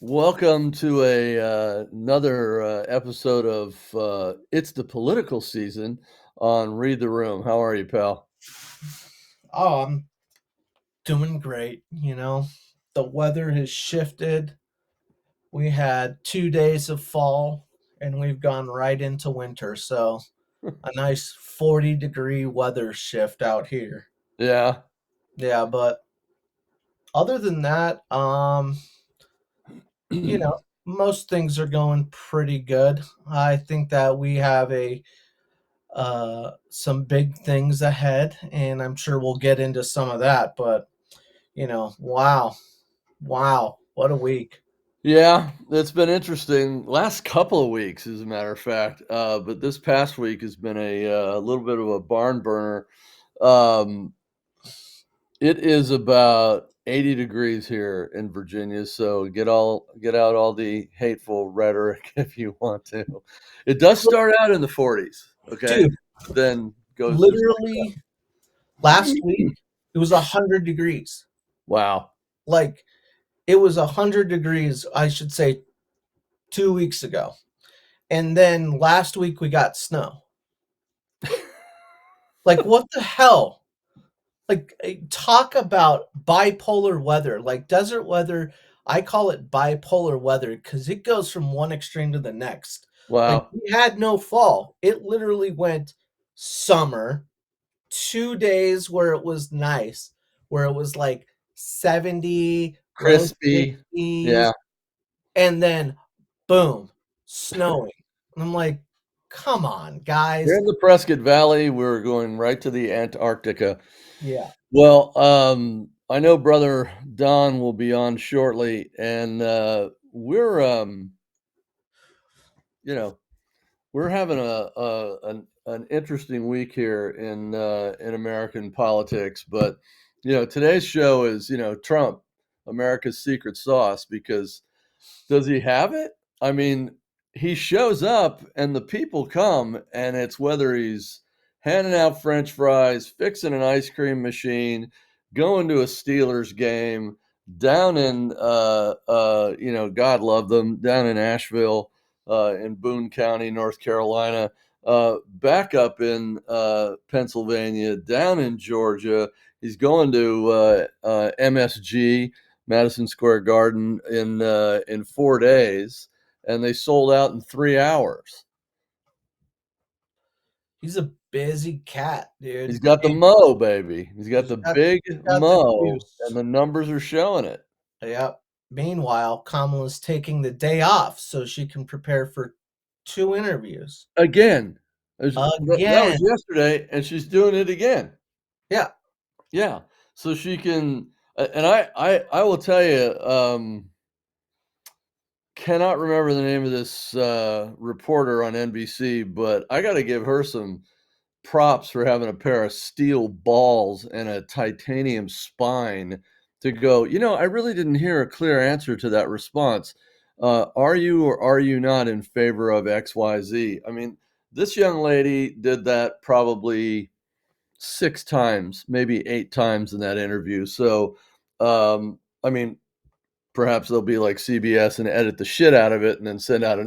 Welcome to another episode of It's the Political Season on Read the Room. How are you, pal? Oh, I'm doing great. The weather has shifted. We had 2 days of fall and we've gone right into winter. So, a nice 40-degree weather shift out here. Yeah, Yeah, but other than that, most things are going pretty good. I think that we have a some big things ahead, and I'm sure we'll get into some of that. But wow, wow, what a week! yeah, it's been interesting. Last couple of weeks, as a matter of fact, but this past week has been a little bit of a barn burner. Um, it is about 80 degrees here in Virginia, so get out all the hateful rhetoric if you want to. It does start out in the 40s, okay? Dude, Then goes to literally last week it was 100 degrees. wow. Like it was 100 degrees, I should say, 2 weeks ago. And then last week we got snow. Like what the hell? Like talk about bipolar weather. Like desert weather, I call it bipolar weather because it goes from one extreme to the next. Like Wow. we had no fall. It literally went summer, 2 days where it was nice, where it was like 70, low Crispy. 60s, Yeah. and then boom, snowing. And I'm like, come on, Here guys. in the Prescott Valley, we're going right to the Antarctica. Yeah. Well, I know brother Don will be on shortly, and, we're, you know, we're having an interesting week here in American politics, but, today's show is, Trump, America's secret sauce, because does he have it? I mean, he shows up and the people come, and it's whether he's handing out french fries, fixing an ice cream machine, going to a Steelers game, down in, God love them, down in Asheville, in Boone County, North Carolina, back up in Pennsylvania, down in Georgia. He's going to MSG, Madison Square Garden, in 4 days, and they sold out in 3 hours. He's a busy cat, He's dude. got the mo, baby. He's got He's the got big he's got the mo, and juice. the numbers are showing it. Yep. Meanwhile, Kamala's taking the day off so she can prepare for 2 interviews. Again. That Again. was yesterday, and she's doing it again. Yeah. Yeah. So she can and I will tell you, cannot remember the name of this, reporter on NBC, but I gotta give her some props for having a pair of steel balls and a titanium spine to go, I really didn't hear a clear answer to that response. Are you or are you not in favor of XYZ? I mean, this young lady did that probably 6 times, maybe 8 times in that interview. So, I mean, perhaps they'll be like CBS and edit the shit out of it and then send out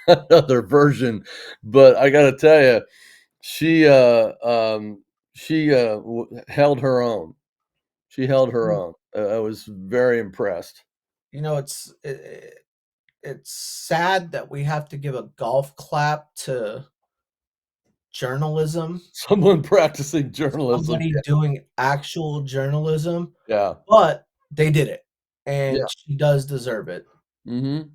another version. But I got to tell you, she, held her own. She held her Mm, own. I was very impressed. You know, it's sad that we have to give a golf clap to journalism, Someone practicing journalism. somebody doing actual journalism, Yeah. but they did it, Yeah. and she does deserve it. Mhm.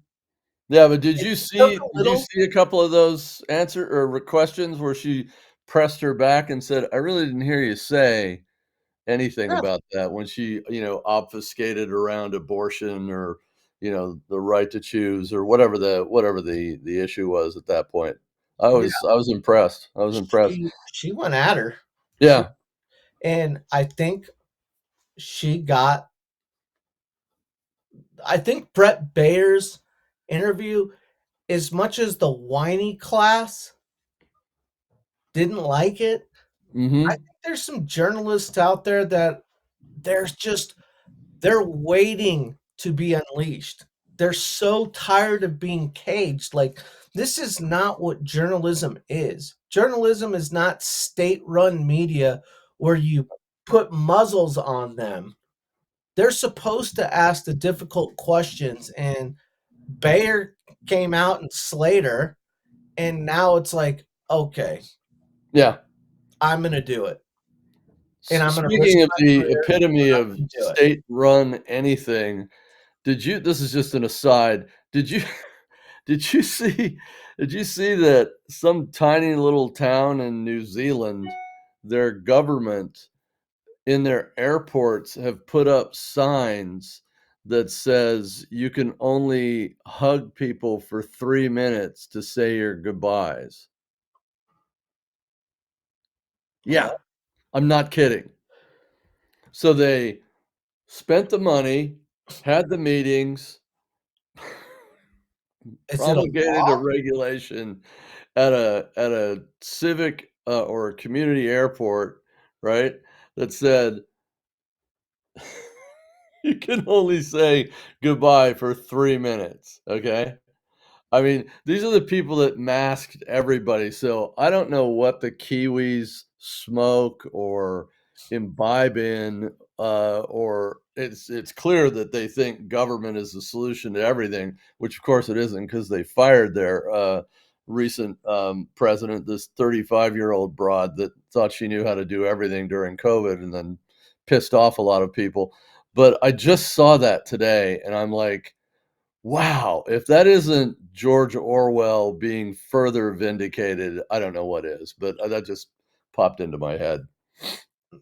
Yeah, but It took a did you little. see a couple of those answer or questions where she pressed her back and said, "I really didn't hear you say anything Yeah, about that," when she, obfuscated around abortion or, the right to choose or whatever the issue was at that point. yeah, I was impressed. I was impressed. she went at her. She Yeah. and she got I think Brett Bayer's interview, as much as the whiny class didn't like it, I Mhm. think there's some journalists out there that there's just they're waiting to be unleashed. they're so tired of being caged. Like, this is not what journalism is. Journalism is not state-run media where you put muzzles on them. They're supposed to ask the difficult questions, and Bayer came out and Slater, and now it's like, okay, Yeah. I'm going to do it. And I'm going to risk Speaking of my the career. epitome I'm of going to do it. state-run anything, this is just an aside, did you did you see that some tiny little town in New Zealand, their government in their airports have put up signs that says you can only hug people for 3 minutes to say your goodbyes. Yeah, What? I'm not kidding. So they spent the money, had the meetings, Is it a promulgated a law? regulation at a civic, or a community airport, right, that said you can only say goodbye for 3 minutes, okay? I mean, these are the people that masked everybody, so I don't know what the Kiwis smoke or imbibe in, or it's clear that they think government is the solution to everything, which of course it isn't, because they fired their, recent, president, this 35-year-old broad that thought she knew how to do everything during COVID and then pissed off a lot of people. But I just saw that today, and I'm like, wow, if that isn't George Orwell being further vindicated, I don't know what is, but, that just popped into my head.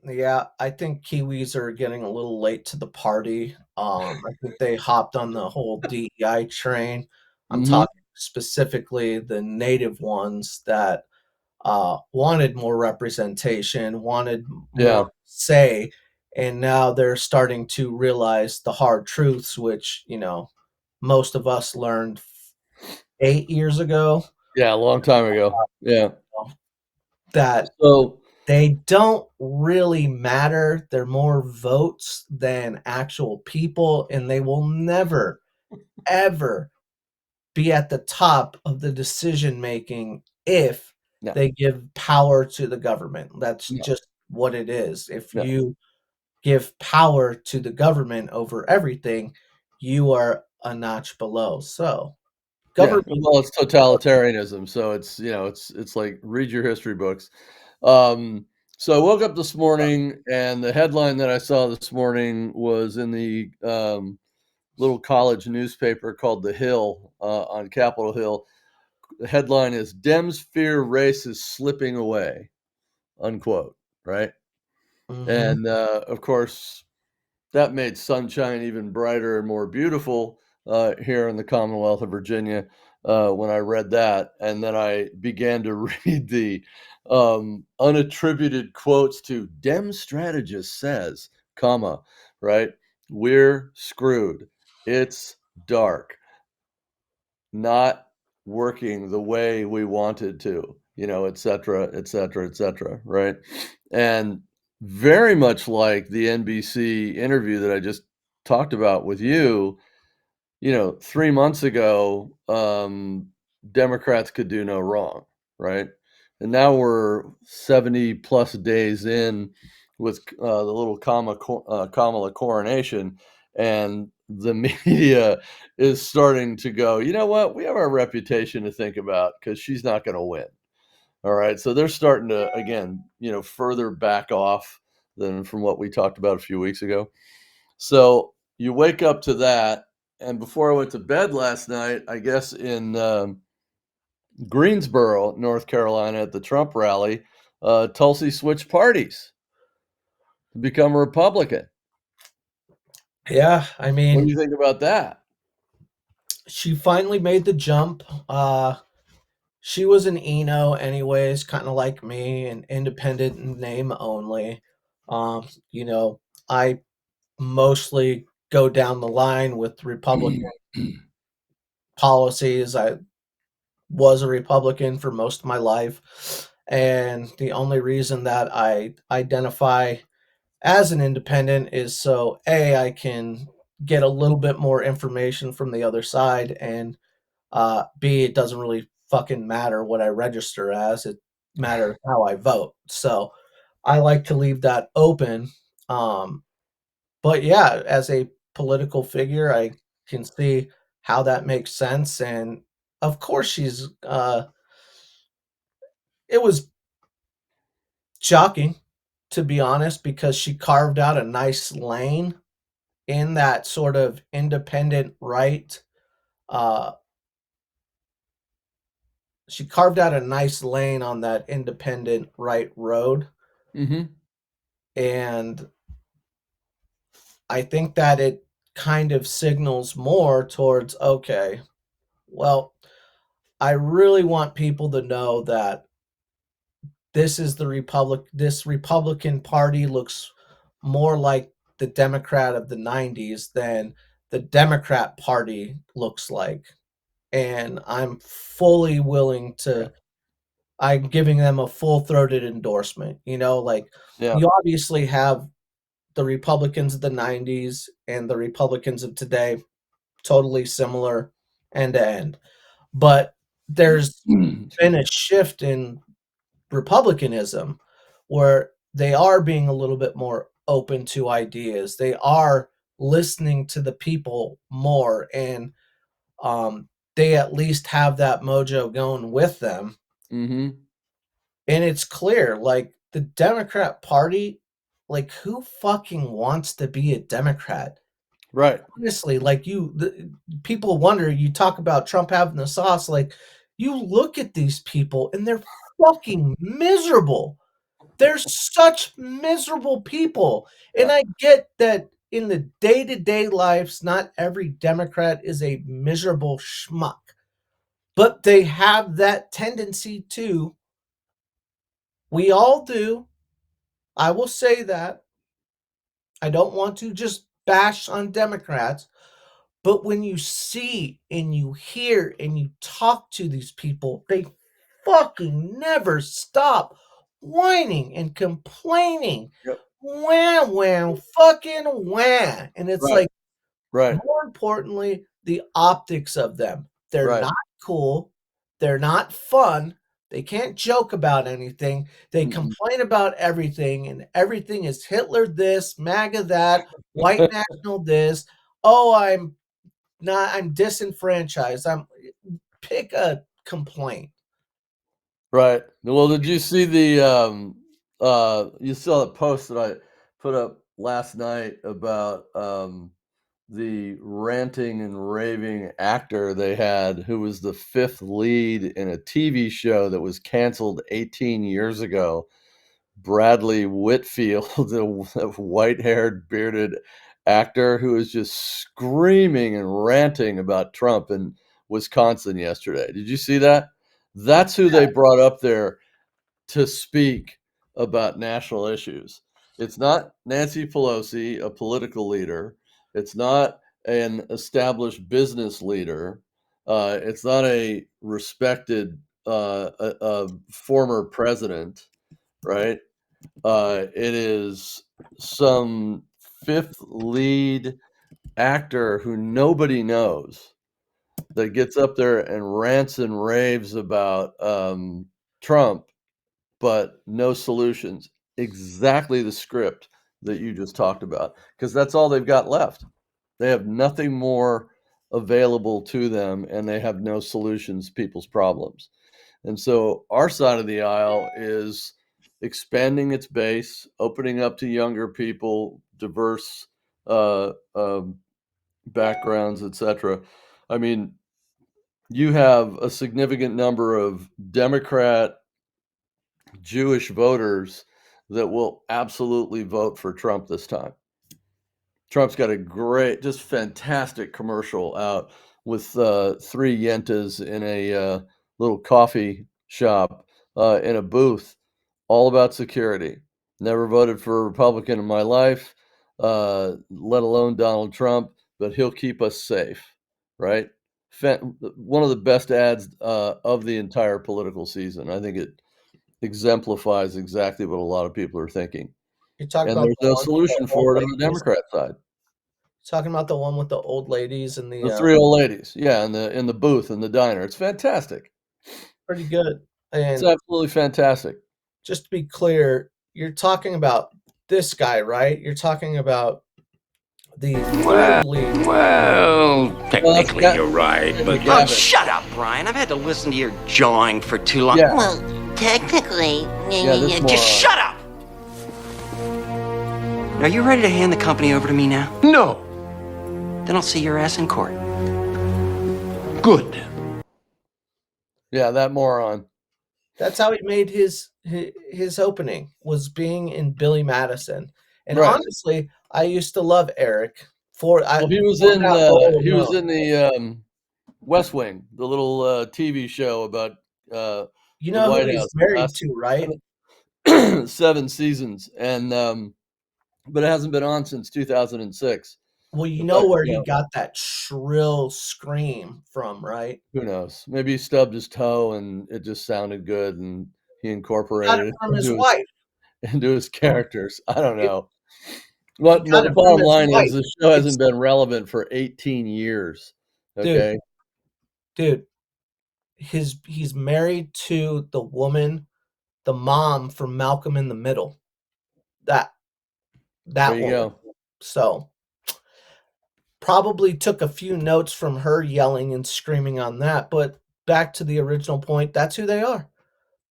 Yeah, I think Kiwis are getting a little late to the party. I think they hopped on the whole DEI train. I'm Mhm. talking specifically the native ones that wanted more representation, wanted more Yeah. say, and now they're starting to realize the hard truths, which, most of us learned 8 years ago, Yeah, a long time ago. Yeah. that So they don't really matter. They're more votes than actual people, and they will never, ever be at the top of the decision making if no, they give power to the government. That's no, just what it is. If no. you give power to the government over everything, you are a notch below. So, Yeah, government. well, it's totalitarianism, so it's like, read your history books. Um, so I woke up this morning, and the headline that I saw this morning was in the, little college newspaper called The Hill, on Capitol Hill. The headline is "Dems fear race is slipping away," unquote, right? Mhm. And, of course, that made sunshine even brighter and more beautiful, here in the Commonwealth of Virginia, when I read that, and then I began to read the, unattributed quotes to "Dem strategist says, comma, right? We're screwed. It's dark. Not working the way we wanted to, et cetera, et cetera, et cetera, right? And very much like the NBC interview that I just talked about with you, 3 months ago, Democrats could do no wrong, right? And now we're 70 plus days in with, the little Kamala coronation, and the media is starting to go, "You know what? We have our reputation to think about because she's not gonna win." Alright, so they're starting to, again, further back off than from what we talked about a few weeks ago. So, you wake up to that, and before I went to bed last night, I guess in, Greensboro, North Carolina, at the Trump rally, Tulsi switched parties to become a Republican. Yeah, I What do mean, you think about that? she finally made the jump. She was an Eno anyways, kinda like me, an independent in name only. Um, you know, I mostly go down the line with Republican policies. I was a Republican for most of my life, and the only reason that I identify as an independent is so, A, I can get a little bit more information from the other side, and B, it doesn't really fucking matter what I register as. It matters how I vote. So I like to leave that open. Um, but yeah, as a political figure, I can see how that makes sense. And of course, it was shocking, to be honest, because she carved out a nice lane in that sort of independent right. Uh, she carved out a nice lane on that independent right road. Mm-hmm. And I think that it kind of signals more towards, okay, well, I really want people to know that this Republican Party looks more like the Democrat of the 90s than the Democrat Party looks like. And I'm fully willing Yeah. to I'm giving them a full-throated endorsement. Like, Yeah. you obviously have the Republicans of the 90s and the Republicans of today, totally similar end to end. But there's Excuse been a me. shift in Republicanism where they are being a little bit more open to ideas. They are listening to the people more, and they at least have that mojo going with them. Mm-hmm. And it's clear, like, the Democrat Party, like, who fucking wants to be a Democrat? Right. Honestly, like, people wonder, you talk about Trump having the sauce, like, you look at these people and they're fucking miserable. They're such miserable people. And Yeah. I get that in the day-to-day lives, not every Democrat is a miserable schmuck, but they have that tendency to. We all do. I will say that. I don't want to just bash on Democrats, but when you see and you hear and you talk to these people, they fucking never stop whining and complaining. Yep. Wah, wah, fucking wah. And it's Right. like, Right. more importantly, the optics of them. They're Right. not cool. They're not fun. They can't joke about anything. They Mm-mm. complain about everything, and everything is Hitler this, MAGA that, white national this. Oh, I'm disenfranchised. Pick a complaint. Right. Well, did you see the you saw the post that I put up last night about the ranting and raving actor they had who was the fifth lead in a TV show that was canceled 18 years ago? Bradley Whitfield, the white-haired, bearded actor who was just screaming and ranting about Trump in Wisconsin yesterday. Did you see that? That's who they brought up there to speak about national issues. It's not Nancy Pelosi, a political leader. It's not an established business leader. It's not a respected a former president, right? It is some fifth lead actor who nobody knows that gets up there and rants and raves about Trump, but no solutions. Exactly the script that you just talked about, because that's all they've got left. They have nothing more available to them, and they have no solutions to people's problems. And so our side of the aisle is expanding its base, opening up to younger people, diverse uh, um, backgrounds, etc. I mean, you have a significant number of Democrat Jewish voters that will absolutely vote for Trump this time. Trump's got a great, just fantastic commercial out with three yentas in a little coffee shop in a booth, all about security. Never voted for a Republican in my life, let alone Donald Trump, but he'll keep us safe, right? One of the best ads of the entire political season. I think it exemplifies exactly what a lot of people are thinking. You talk And about there's the no one with the solution old for it on the ladies. Democrat side. Talking about the one with the old ladies and The the 3 old ladies. Yeah, in the booth in the diner. It's fantastic. pretty good. It's And absolutely fantastic. just to be clear, you're talking about this guy, right? You're talking about the third lead. Well, Well, that's technically Ga you're right, Henry but Oh, Gavin. shut up, Brian. I've had to listen to your jawing for too long. Yeah. Well, technically, Yeah, this Just moron. shut up! Are you ready to hand the company over to me now? no. Then I'll see your ass in court. Good. Yeah, that moron. That's how he made his opening, was being in Billy Madison. And Right. honestly, I used to love Eric for Well, he was for in, that role he was alone. in the, West Wing, the little, TV show about, You the know who White he's House, the married last to, right? 7 seasons, and, but it hasn't been on since 2006. Well, you know But, where you he know, got that shrill scream from, right? who knows? Maybe he stubbed his toe and it just sounded good and he He got incorporated it it from his wife. into his characters. I don't It, know. he But got the it from bottom his line is wife. the show It's hasn't been relevant for 18 years, dude, okay? dude. He's married to the woman, the mom from Malcolm in the Middle. That There that you woman. go. So probably took a few notes from her yelling and screaming on that. But back to the original point, that's who they are.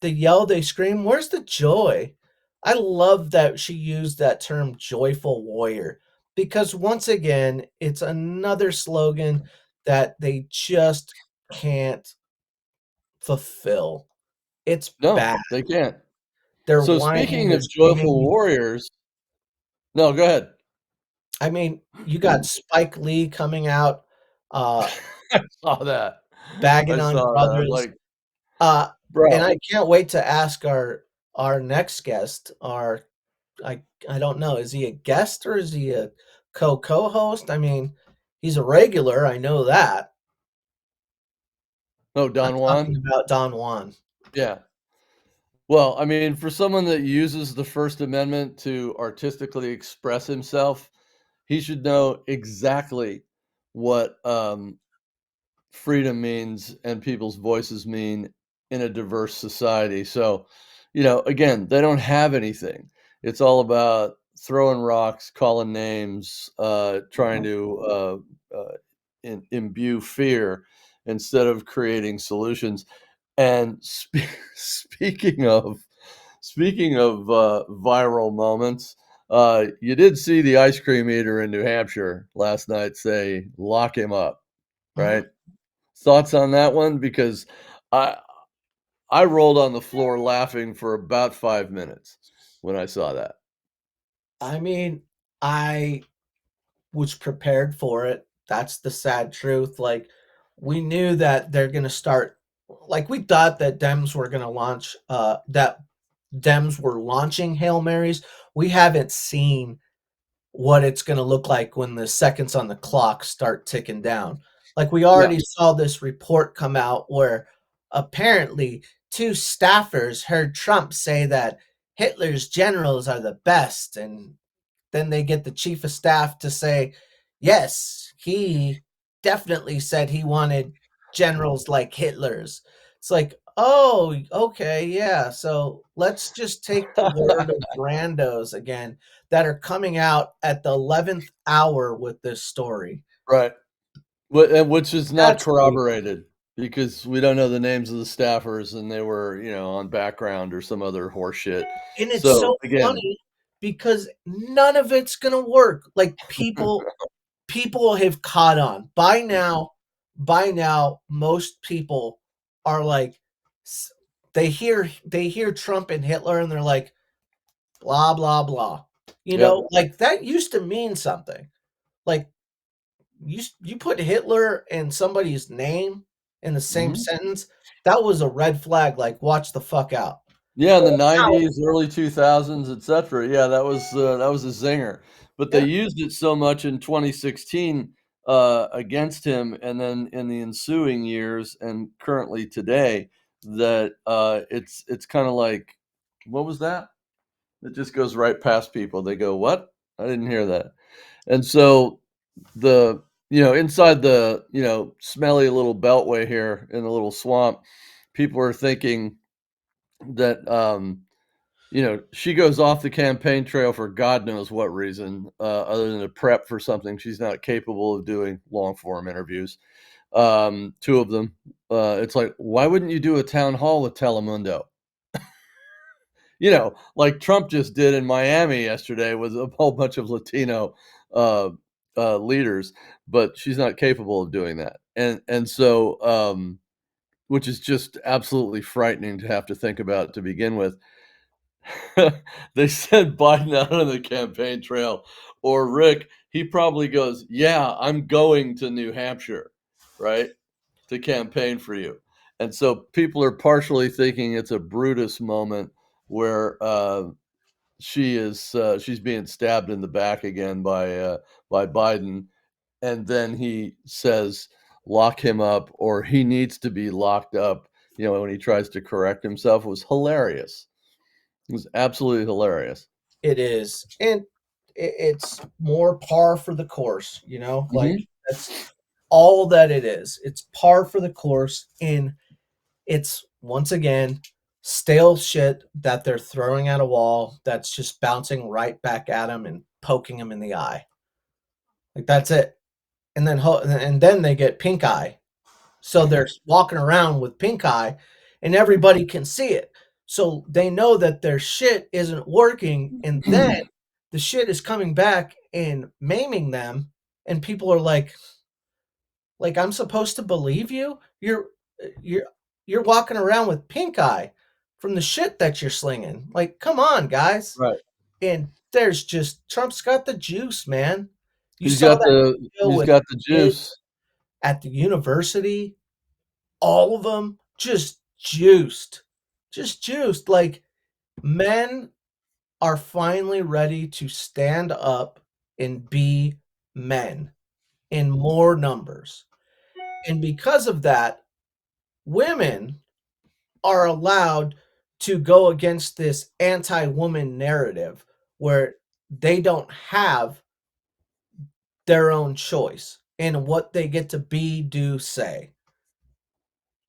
They yell, they scream. Where's the joy? I love that she used that term joyful warrior because once again, it's another slogan that they just can't fulfill. It's No, bad. they can't. They're So whining, speaking they're of joyful screaming. warriors No, go ahead. I mean, you got Spike Lee coming out, uh, I saw that. I bagging on saw that. I'm brothers. like, Uh, and "Bro." I can't wait to ask our next guest, our I don't know, is he a guest or is he a co-host? I mean, he's a regular, I know that. Oh, I'm Don Juan? talking about Don Juan. Yeah. Well, I mean, for someone that uses the First Amendment to artistically express himself, he should know exactly what, freedom means and people's voices mean in a diverse society. So, again, they don't have anything. It's all about throwing rocks, calling names, trying to imbue fear instead of creating solutions. And speaking of viral moments, you did see the ice cream eater in New Hampshire last night say, "Lock him up," Mhm. right? Thoughts on that one? Because I I rolled on the floor laughing for about 5 minutes when I saw that. I mean, I was prepared for it. That's the sad truth. Like, we knew that they're gonna start like, we thought that Dems were gonna launch, that Dems were launching Hail Marys. We haven't seen what it's gonna look like when the seconds on the clock start ticking down. Like, we Yeah. already saw this report come out where apparently 2 staffers heard Trump say that Hitler's generals are the best, and then they get the chief of staff to say, yes, he definitely said he wanted generals like Hitler's. It's like, oh, okay, yeah. So let's just take the word of randos again that are coming out at the 11th hour with this story. Right. Which is not That's crazy. corroborated because we don't know the names of the staffers and they were, on background or some other horse shit. And it's So, so again, funny because none of it's gonna work. Like people have caught on by now most people are like they hear Trump and Hitler and they're like blah blah blah, yep. like that used to mean something. Like you put Hitler and somebody's name in the same Mhm. sentence, that was a red flag, like watch the fuck out. Yeah, in But the now, '90s, early 2000s, etcetera. Yeah, that was a zinger, but they yeah, used it so much in 2016, against him, and then in the ensuing years and currently today that, it's kinda like, "What was that?" It just goes right past people. They go, "What? I didn't hear that." And so, the inside the smelly little beltway here in the little swamp, people are thinking that she goes off the campaign trail for God knows what reason, other than to prep for something she's not capable of doing, long form interviews. Two of them. It's like, why wouldn't you do a town hall with Telemundo? Like Trump just did in Miami yesterday with a whole bunch of Latino uh, leaders, but she's not capable of doing that, and so which is just absolutely frightening to have to think about to begin with. They said Biden out on the campaign trail, or Rick, he probably goes, "Yeah, I'm going to New Hampshire, right, to campaign for you." And so people are partially thinking it's a Brutus moment where she's being stabbed in the back again by Biden, and then he says, "Lock him up," or he needs to be locked up. When he tries to correct himself, it was hilarious. It was absolutely hilarious. It is, and it's more par for the course. Like Mhm. that's all that it is. It's par for the course, and it's once again stale shit that they're throwing at a wall that's just bouncing right back at them and poking them in the eye. Like that's it. And then they get pink eye. So they're walking around with pink eye and everybody can see it. So they know that their shit isn't working, and then the shit is coming back and maiming them, and people are like, I'm supposed to believe you? You're you're walking around with pink eye from the shit that you're slinging. Like, come on, guys. Right. And there's just Trump's got the juice, man. You He's saw got that the video he's with got the kids juice. at the university, all of them just juiced. Just juiced. Like, men are finally ready to stand up and be men in more numbers. And because of that, women are allowed to go against this anti-woman narrative where they don't have their own choice in what they get to be, do, say.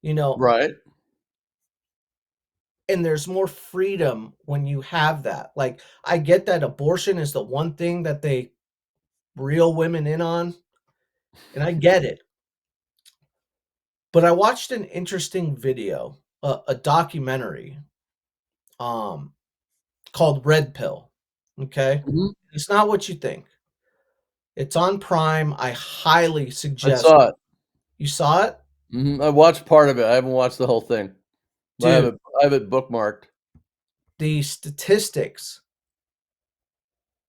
You know, Right. and there's more freedom when you have that. Like, I get that abortion is the one thing that they reel women in on, and I get it. But I watched an interesting video, a documentary, um, called Red Pill. Okay, Mhm. it's not what you think. It's on Prime. I highly I suggest. saw it. You saw it, Mhm. I watched part of it. I haven't watched the whole thing. dude. I have it bookmarked. The statistics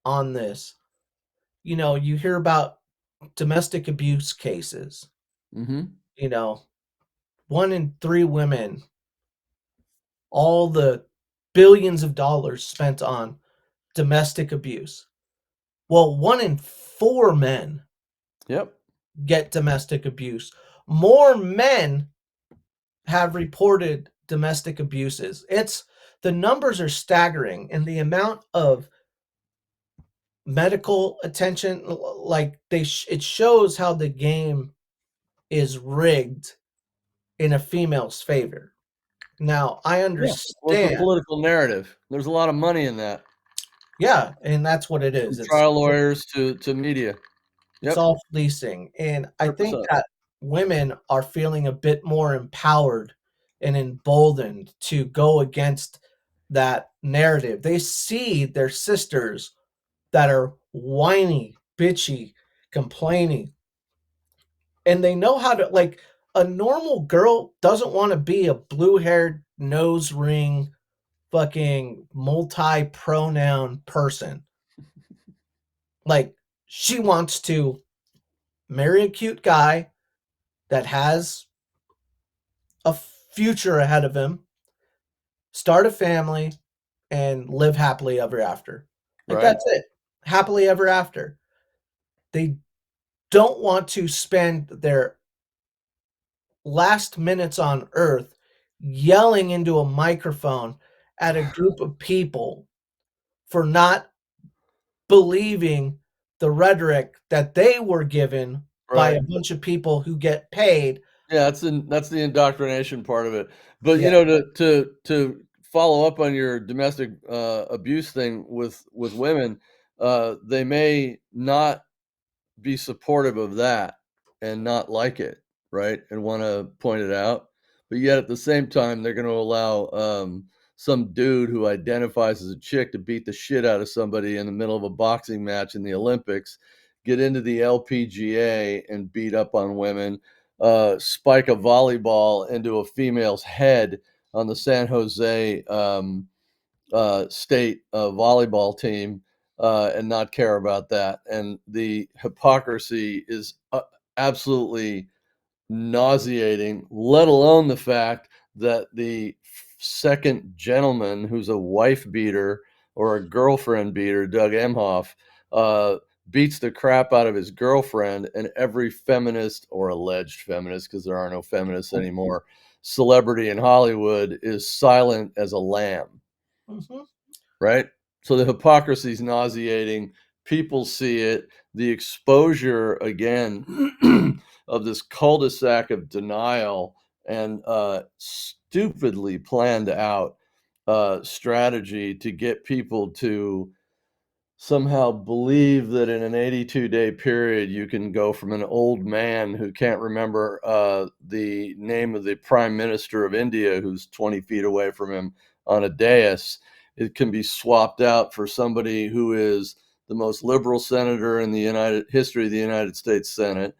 on this. You hear about domestic abuse cases. Mhm. You know, 1 in 3 women, all the billions of dollars spent on domestic abuse. Well, 1 in 4 men Yep. get domestic abuse. More men have reported domestic abuses. The numbers are staggering, and the amount of medical attention, like it shows how the game is rigged in a female's favor. Now, I Yeah. Well, it's a understand. political narrative. There's a lot of money in that, Yeah, and that's what it from is. trial lawyers to media. It's Yep. all fleecing, and I think 100%. that women are feeling a bit more empowered and emboldened to go against that narrative. They see their sisters that are whiny, bitchy, complaining, and they know how to, like, a normal girl doesn't wanna be a blue-haired, nose ring, fucking multi-pronoun person. Like, she wants to marry a cute guy that has a future ahead of him, start a family, and live happily ever after. Like, Right. that's it. Happily ever after. They don't want to spend their last minutes on earth yelling into a microphone at a group of people for not believing the rhetoric that they were given by Right. a bunch of people who get paid. Yeah, that's the indoctrination part of it. But, Yeah. to follow up on your domestic, abuse thing with women, they may not be supportive of that and not like it, right? And wanna point it out. But yet at the same time, they're gonna allow, some dude who identifies as a chick to beat the shit out of somebody in the middle of a boxing match in the Olympics, get into the LPGA and beat up on women, spike a volleyball into a female's head on the San Jose, state volleyball team, and not care about that. And the hypocrisy is absolutely nauseating, let alone the fact that the second gentleman who's a wife beater or a girlfriend beater, Doug Emhoff, uh, beats the crap out of his girlfriend, and every feminist or alleged feminist, because there are no feminists anymore, celebrity in Hollywood is silent as a lamb. Mhm. Right? So the hypocrisy is nauseating. People see it. The exposure again of this cul-de-sac of denial and stupidly planned out strategy to get people to somehow believe that in an 82-day period you can go from an old man who can't remember the name of the prime minister of India who's 20 feet away from him on a dais. It can be swapped out for somebody who is the most liberal senator in the United history of the United States Senate,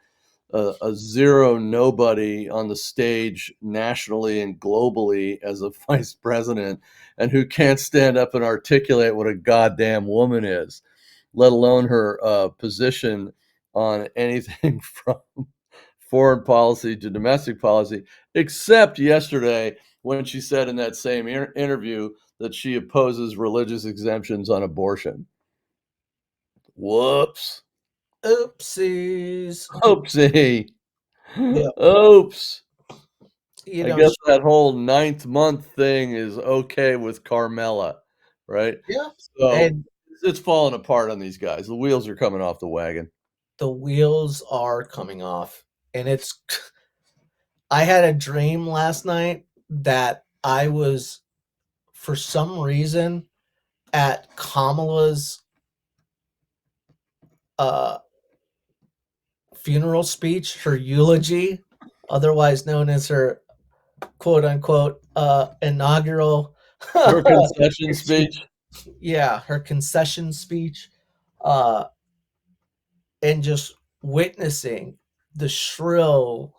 a zero nobody on the stage nationally and globally as a vice president, and who can't stand up and articulate what a goddamn woman is, let alone her position on anything from foreign policy to domestic policy, except yesterday when she said in that same interview that she opposes religious exemptions on abortion. Whoops. Oopsies. Oopsie. Yeah. Oops. You I know, guess that whole ninth month thing is okay with Carmela, right? yeah. So, And it's falling apart on these guys. The wheels are coming off the wagon. the wheels are coming off. And it's I had a dream last night that I was, for some reason, at Kamala's uh funeral speech, her eulogy, otherwise known as her quote unquote inaugural Her concession speech. yeah, her concession speech, uh and just witnessing the shrill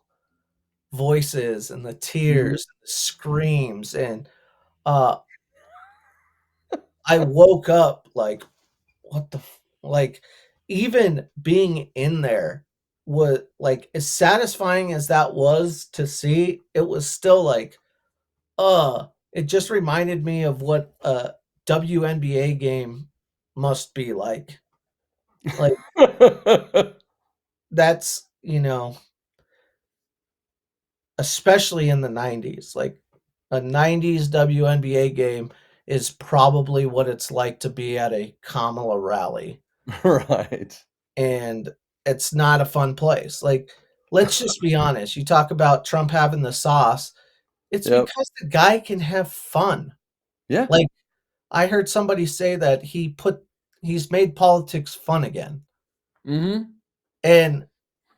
voices and the Mhm. tears, the screams, and uh I woke up like, what the like, even being in there was like, as satisfying as that was to see, it was still like, it just reminded me of what a WNBA game must be like. Like, that's, especially in the 90s, like, a 90s WNBA game is probably what it's like to be at a Kamala rally, Right. and it's not a fun place. Like, let's just be honest, you talk about Trump having the sauce, it's Yep. because the guy can have fun. Yeah. Like, I heard somebody say that he's made politics fun again, Mhm. and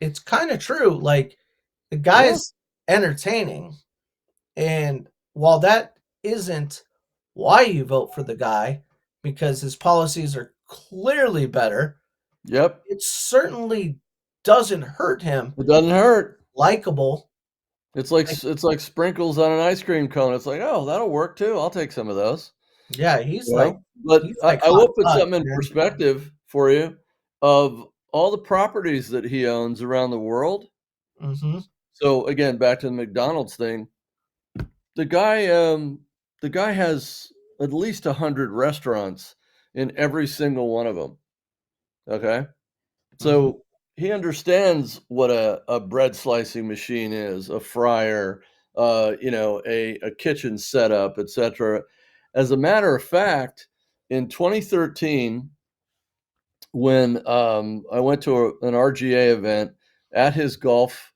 it's kinda true, like, the Yeah. guy's entertaining, and while that isn't why you vote for the guy, because his policies are clearly better, Yep. it certainly doesn't hurt him. It doesn't hurt. Likable, like It's like sprinkles on an ice cream cone. It's like, "Oh, that'll work too. I'll take some of those." yeah, You know? But he's like I hot will put fudge, something in man. perspective for you of all the properties that he owns around the world. Mhm. So, again, back to the McDonald's thing. The guy, the guy has at least 100 restaurants in every single one of them. Okay? Mhm. So, he understands what a bread slicing machine is, a fryer, a kitchen setup, etcetera. As a matter of fact, in 2013 when I went to an RGA event at his golf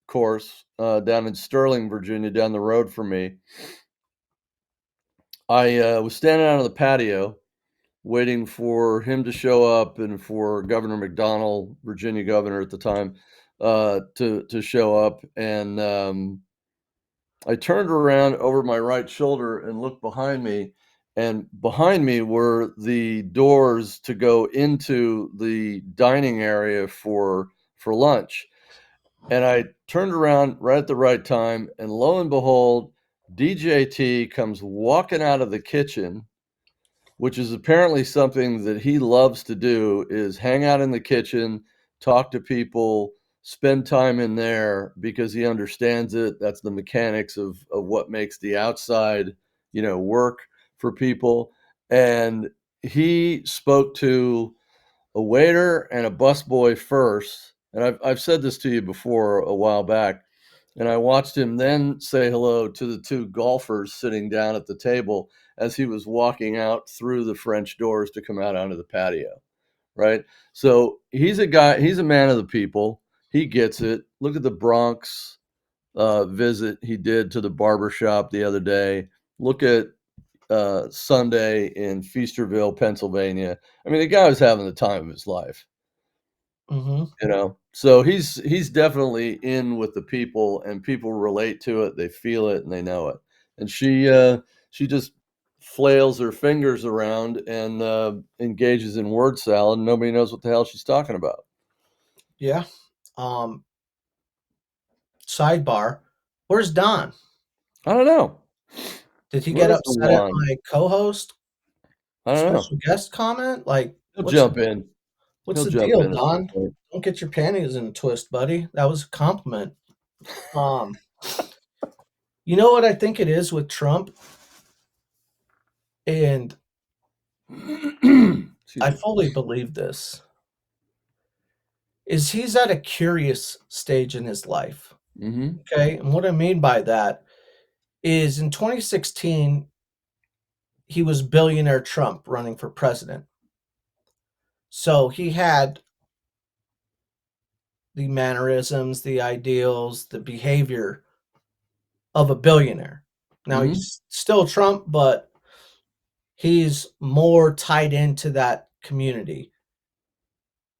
course down in Sterling, Virginia, down the road from me. I was standing out on the patio waiting for him to show up and for Governor McDonnell, Virginia governor at the time, to show up. And I turned around over my right shoulder and looked behind me, and behind me were the doors to go into the dining area for lunch. And I turned around right at the right time, and lo and behold, DJT comes walking out of the kitchen, which is apparently something that he loves to do, is hang out in the kitchen, talk to people, spend time in there because he understands it. That's the mechanics of what makes the outside, work for people. And he spoke to a waiter and a busboy first. And I've said this to you before a while back. And I watched him then say hello to the two golfers sitting down at the table as he was walking out through the French doors to come out onto the patio, right? So he's a man of the people. He gets it. Look at the Bronx visit he did to the barber shop the other day. Look at Sunday in Feasterville, Pennsylvania. I mean, the guy was having the time of his life. So he's definitely in with the people, and people relate to it, they feel it, and they know it. And she just flails her fingers around and engages in word salad, and nobody knows what the hell she's talking about. Yeah. Sidebar. Where's Don? I don't know. Did he Where get is the upset at wand? my co-host I don't know. special guest comment? Like, He'll what's jump in. what's He'll the jump deal, in at some Don? point. Don't get your panties in a twist, buddy. That was a compliment. You know what I think it is with Trump? And Excuse I me. fully believe this. Is he's at a curious stage in his life. Mm-hmm. Okay? And what I mean by that is in 2016, he was billionaire Trump running for president. So he had the mannerisms, the ideals, the behavior of a billionaire. Now Mm-hmm. he's still Trump, but he's more tied into that community.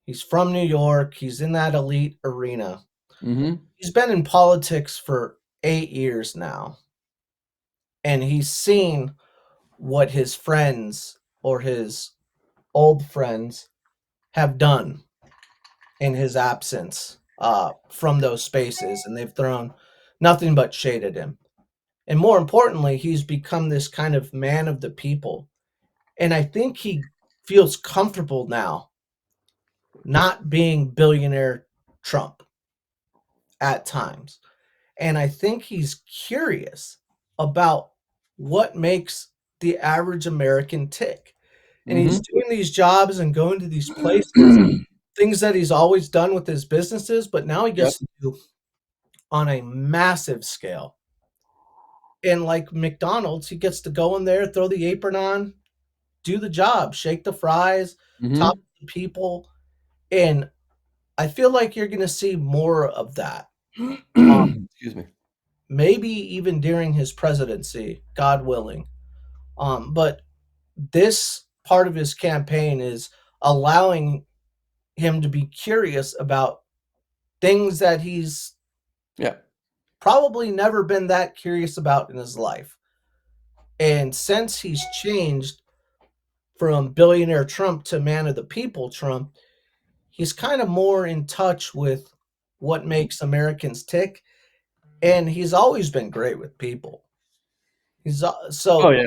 He's from New York. He's in that elite arena. Mm-hmm. He's been in politics for 8 years now. And he's seen what his friends or his old friends have done in his absence from those spaces. And they've thrown nothing but shade at him. And more importantly, he's become this kind of man of the people. And I think he feels comfortable now not being billionaire Trump at times. And I think he's curious about what makes the average American tick. And he's doing these jobs and going to these places, Mm-hmm. things that he's always done with his businesses, but now he Yep. gets to do on a massive scale. And like McDonald's, he gets to go in there, throw the apron on, do the job, shake the fries, talk Mm-hmm. to people. And I feel like you're going to see more of that. Excuse me. Maybe even during his presidency, God willing. But this part of his campaign is allowing him to be curious about things that he's Yeah. probably never been that curious about in his life. And since he's changed from billionaire Trump to man of the people Trump, he's kind of more in touch with what makes Americans tick. And he's always been great with people. He's Oh so yeah.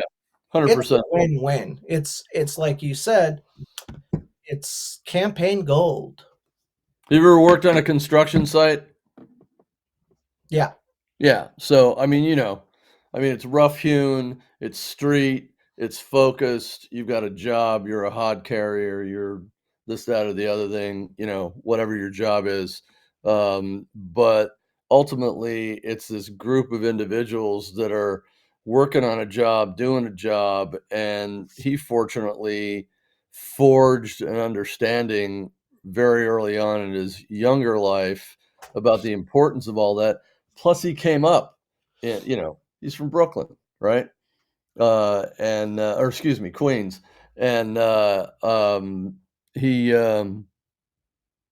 it's a 100%. win-win. It's like you said, it's campaign gold. You ever worked on a construction site? Yeah. Yeah. So, it's rough hewn, it's street, it's focused. You've got a job, you're a hod carrier, you're this, that, or the other thing, whatever your job is. But ultimately, it's this group of individuals that are working on a job, doing a job. And he fortunately forged an understanding very early on in his younger life about the importance of all that. Plus, he came up, he's from Brooklyn, right? Or excuse me, Queens, and he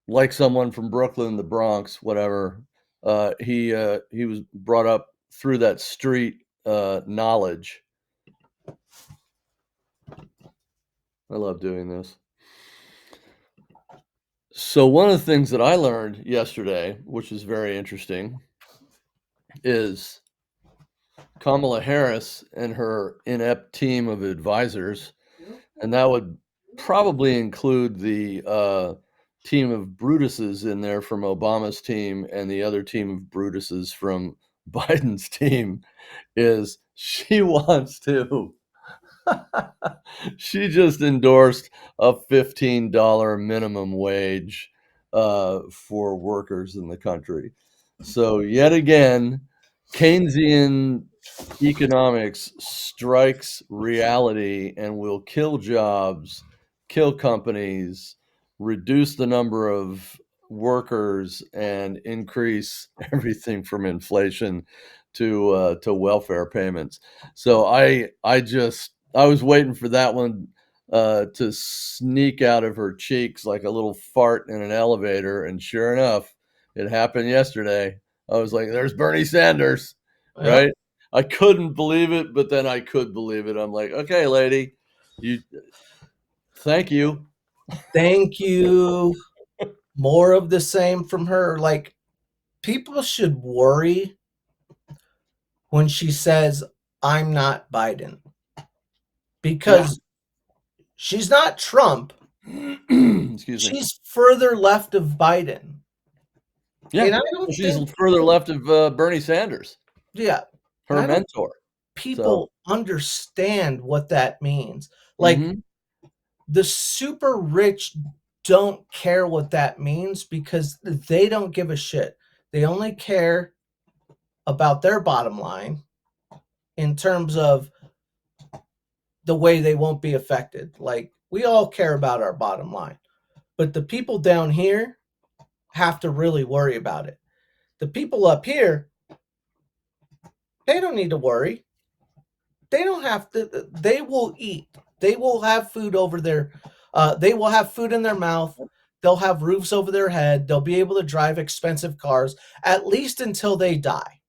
like someone from Brooklyn, the Bronx, whatever. He was brought up through that street knowledge. I love doing this. So one of the things that I learned yesterday, which is very interesting, is Kamala Harris and her inept team of advisors, and that would probably include the team of Brutuses in there from Obama's team and the other team of Brutuses from Biden's team, is she wants to she just endorsed a $15 minimum wage for workers in the country. So yet again, Keynesian economics strikes reality and will kill jobs, kill companies, reduce the number of workers, and increase everything from inflation to welfare payments. So I was waiting for that one to sneak out of her cheeks like a little fart in an elevator, and sure enough, it happened yesterday. I was like, "There's Bernie Sanders," Yep. right? I couldn't believe it, but then I could believe it. I'm like, "Okay, lady, thank you." Thank you. More of the same from her. Like, people should worry when she says, "I'm not Biden," because she's not Trump. Excuse me. She's further left of Biden. Yeah, And I don't she's think further left of Bernie Sanders, yeah, her I don't mentor. people understand what that means. Like, Mhm. the super rich don't care what that means because they don't give a shit. They only care about their bottom line in terms of the way they won't be affected. Like, we all care about our bottom line, but the people down here have to really worry about it. The people up here, they don't need to worry. They don't have to, they will eat. They will have food over their, they will have food in their mouth. They'll have roofs over their head. They'll be able to drive expensive cars, at least until they die.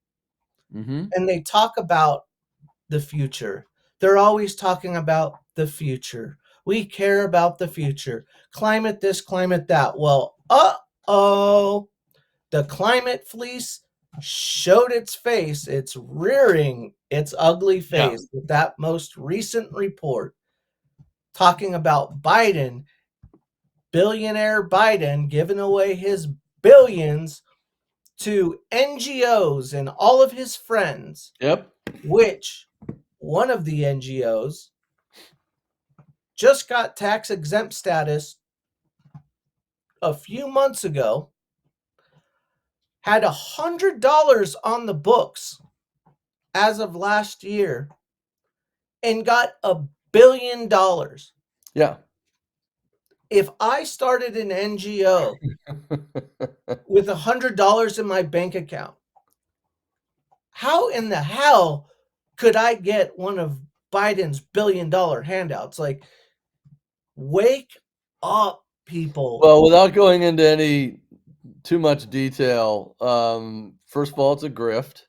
Mhm. And they talk about the future. They're always talking about the future. We care about the future. Climate this, climate that. Well, the climate fleece showed its face. It's rearing its ugly face with that most recent report talking about Biden, billionaire Biden, giving away his billions to NGOs and all of his friends, Yep. which one of the NGOs just got tax exempt status a few months ago, had $100 on the books as of last year, and got $1 billion. Yeah. If I started an NGO with $100 in my bank account, how in the hell could I get one of Biden's $1 billion handouts? Like, wake up, people. Well, without going into any too much detail, first of all, it's a grift.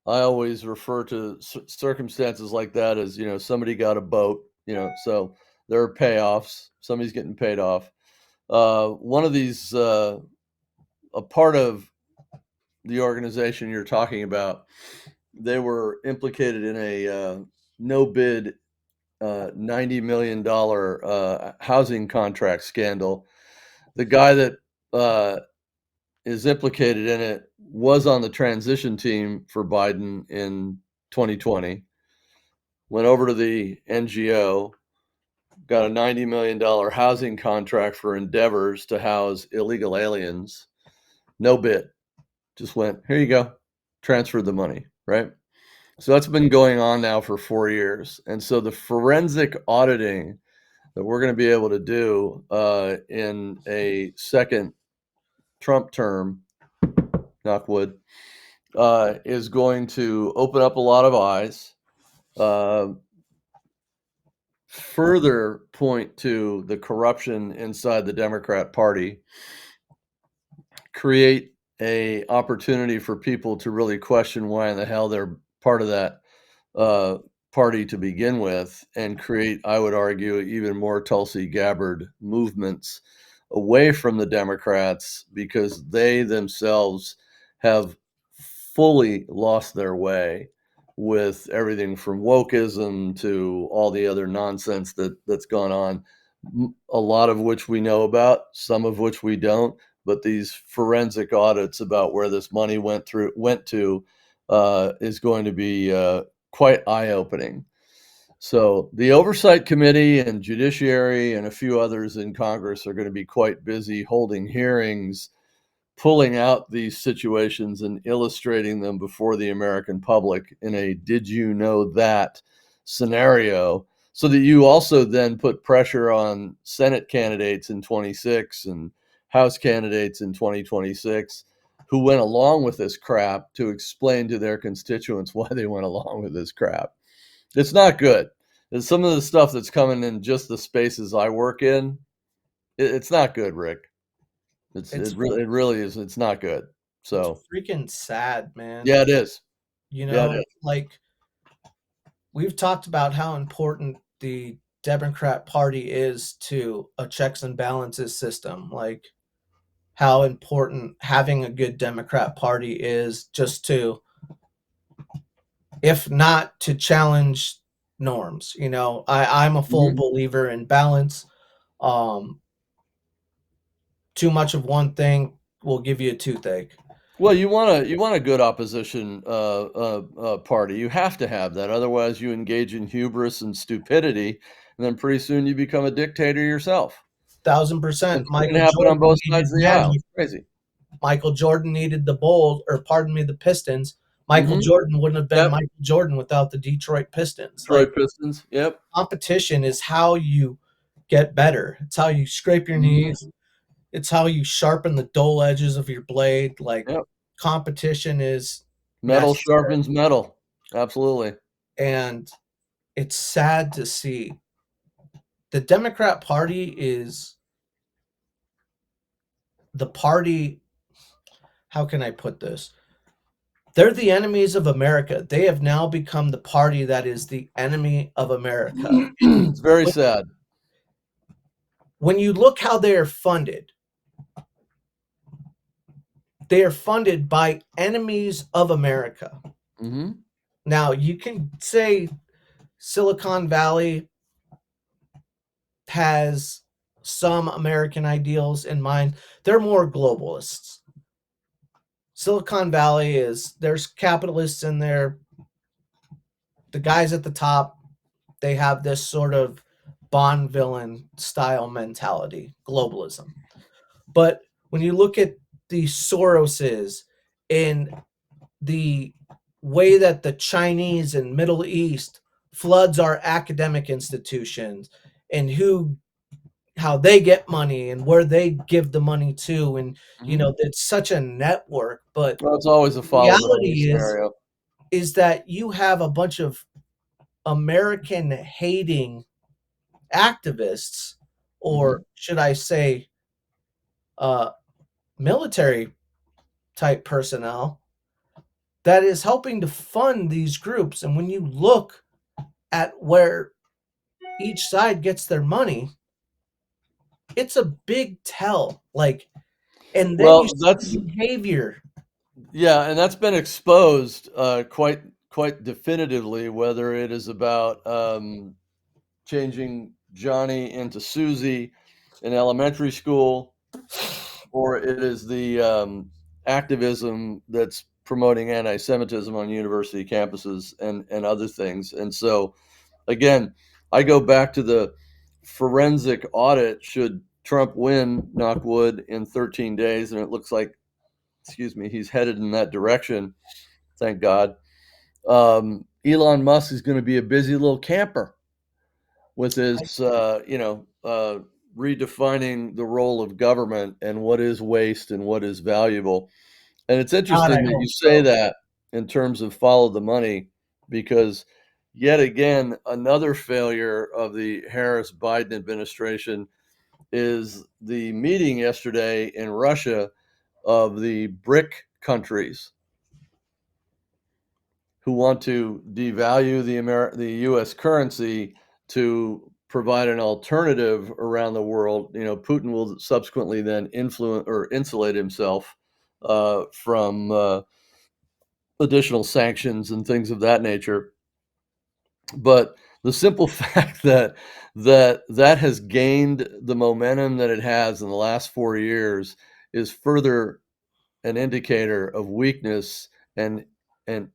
I always refer to circumstances like that as, somebody got a boat, so there are payoffs. Somebody's getting paid off. One of these, a part of the organization you're talking about, they were implicated in a no bid $90 million housing contract scandal. The guy that is implicated in it was on the transition team for Biden in 2020, went over to the NGO, got a $90 million housing contract for endeavors to house illegal aliens. No bid. Just went, here you go, transferred the money, right? So that's been going on now for 4 years. And so the forensic auditing that we're going to be able to do in a second Trump term, knock wood, is going to open up a lot of eyes, further point to the corruption inside the Democrat Party, create a opportunity for people to really question why in the hell they're part of that party to begin with, and create, I would argue, even more Tulsi Gabbard movements away from the Democrats, because they themselves have fully lost their way with everything from wokeism to all the other nonsense that's gone on, a lot of which we know about, some of which we don't. But these forensic audits about where this money went to is going to be quite eye-opening. So the Oversight Committee and Judiciary and a few others in Congress are going to be quite busy holding hearings, pulling out these situations and illustrating them before the American public in a "did you know that" scenario, so that you also then put pressure on Senate candidates in 26 and House candidates in 2026 who went along with this crap to explain to their constituents why they went along with this crap. It's not good. And some of the stuff that's coming in just the spaces I work in, it's not good, Rick. It really is. It's not good. So It's freaking sad, man. yeah, it is. You Yeah, it know, is. like we've talked about how important the Democrat Party is to a checks and balances system, like how important having a good Democrat Party is just to, if not to challenge norms. You know, I'm a full Mhm. believer in balance. Um, too much of one thing will give you a toothache. Well, you want a good opposition party. You have to have that. Otherwise, you engage in hubris and stupidity, and then pretty soon you become a dictator yourself. 1000%. It's going to happen on both sides of the aisle. It's crazy. Michael Jordan needed the Bulls, or pardon me, the Pistons. Michael Mhm. Jordan wouldn't have been Yep. Michael Jordan without the Detroit Pistons. Like, Detroit Pistons. Yep. competition is how you get better. It's how you scrape your Mhm. knees. It's how you sharpen the dull edges of your blade. Like, Yep. competition is Metal necessary. sharpens metal. Absolutely. And it's sad to see. The Democrat Party is the party, how can I put this? They're the enemies of America. They have now become the party that is the enemy of America. It's very When sad. when you look how they are funded by enemies of America. Mhm. Now, you can say Silicon Valley has some American ideals in mind. They're more globalists. Silicon Valley there's capitalists in there. The guys at the top, they have this sort of Bond villain style mentality, globalism. But when you look at the Soroses and the way that the Chinese and Middle East floods our academic institutions, and how they get money and where they give the money to, and Mhm. it's such a network. But Well, it's always a follow the money reality scenario. is that you have a bunch of American hating activists, Mhm. or should I say, uh, military type personnel, that is helping to fund these groups. And when you look at where each side gets their money, it's a big tell. Like, and then you Well, see that's the behavior. yeah, and that's been exposed quite definitively, whether it is about changing Johnny into Susie in elementary school, or it is the activism that's promoting anti-Semitism on university campuses and other things. And so, again, I go back to the forensic audit. Should Trump win, knock wood, in 13 days, and it looks like, excuse me, he's headed in that direction. Thank God. Elon Musk is going to be a busy little camper. with his, redefining the role of government and what is waste and what is valuable. And it's God, I interesting that you hope say so. that in terms of follow the money, because yet again, another failure of the Harris Biden administration is the meeting yesterday in Russia of the BRIC countries who want to devalue the US currency to provide an alternative around the world. Putin will subsequently then influence or insulate himself from additional sanctions and things of that nature. But the simple fact that has gained the momentum that it has in the last 4 years is further an indicator of weakness and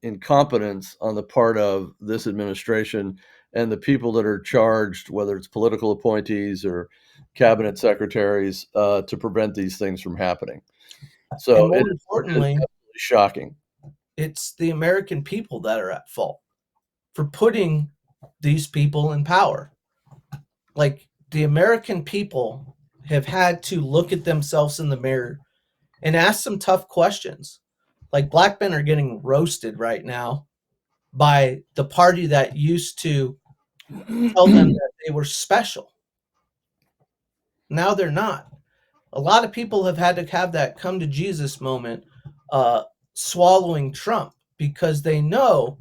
incompetence on the part of this administration and the people that are charged, whether it's political appointees or cabinet secretaries, to prevent these things from happening. And So more it's importantly, absolutely shocking. it's the American people that are at fault for putting these people in power. Like, the American people have had to look at themselves in the mirror and ask some tough questions. Like, black men are getting roasted right now by the party that used to tell them that they were special. Now they're not. A lot of people have had to have that come to Jesus moment, uh, swallowing Trump, because they know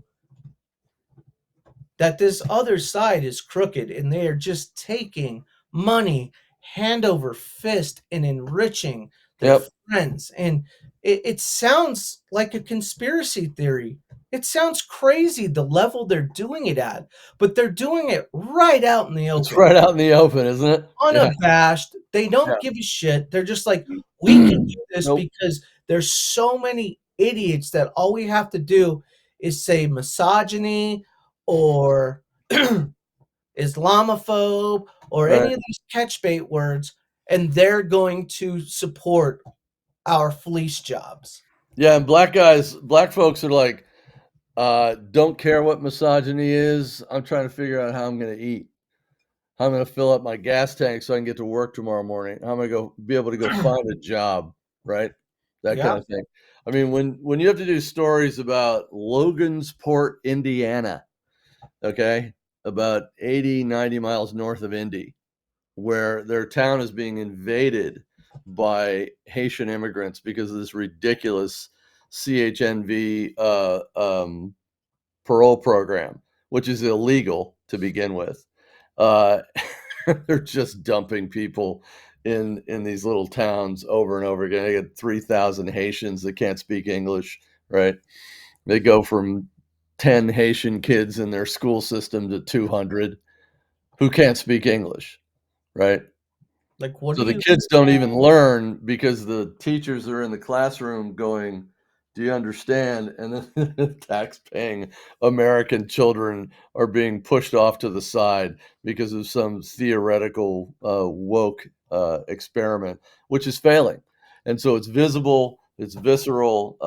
that this other side is crooked and they are just taking money hand over fist and enriching their Yep. friends. And it sounds like a conspiracy theory. It sounds crazy the level they're doing it at, but they're doing it right out in the It's open, right out in the open, isn't it? Yeah. unabashed. They Yeah. don't give a shit. They're just like, we can do this Nope. because there's so many idiots that all we have to do is say misogyny or Islamophobe or Right. any of these catch bait words, and they're going to support our fleece jobs. Yeah, and black folks are like, don't care what misogyny is. I'm trying to figure out how I'm gonna eat. How I'm gonna fill up my gas tank so I can get to work tomorrow morning. How am I go be able to go find a job, right? That kind Yeah. of thing. I mean, when you have to do stories about Logansport, Indiana, okay, about 80, 90 miles north of Indy, where their town is being invaded by Haitian immigrants because of this ridiculous CHNV parole program, which is illegal to begin with. Uh, they're just dumping people in these little towns over and over again. They get 3,000 Haitians that can't speak English, right? They go from 10 Haitian kids in their school system to 200 who can't speak English, right? Like, what do So the you kids don't even learn because the teachers are in the classroom going, "Do you understand?" And then tax-paying American children are being pushed off to the side because of some theoretical, woke, experiment, which is failing. And so it's visible, it's visceral,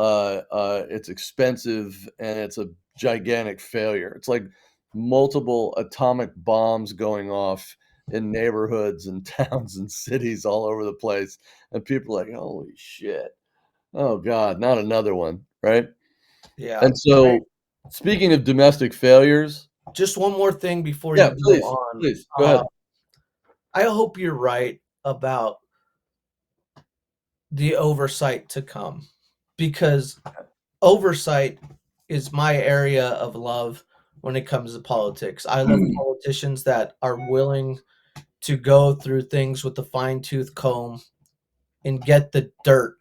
it's expensive, and it's a gigantic failure. It's like multiple atomic bombs going off in neighborhoods and towns and cities all over the place, and people are like, "Holy shit. Oh god, not another one," right? Yeah. And so, speaking of domestic failures. Just one more thing before Yeah, you go please, on. please, go ahead. I hope you're right about the oversight to come, because oversight is my area of love when it comes to politics. I love politicians that are willing to go through things with a fine-tooth comb and get the dirt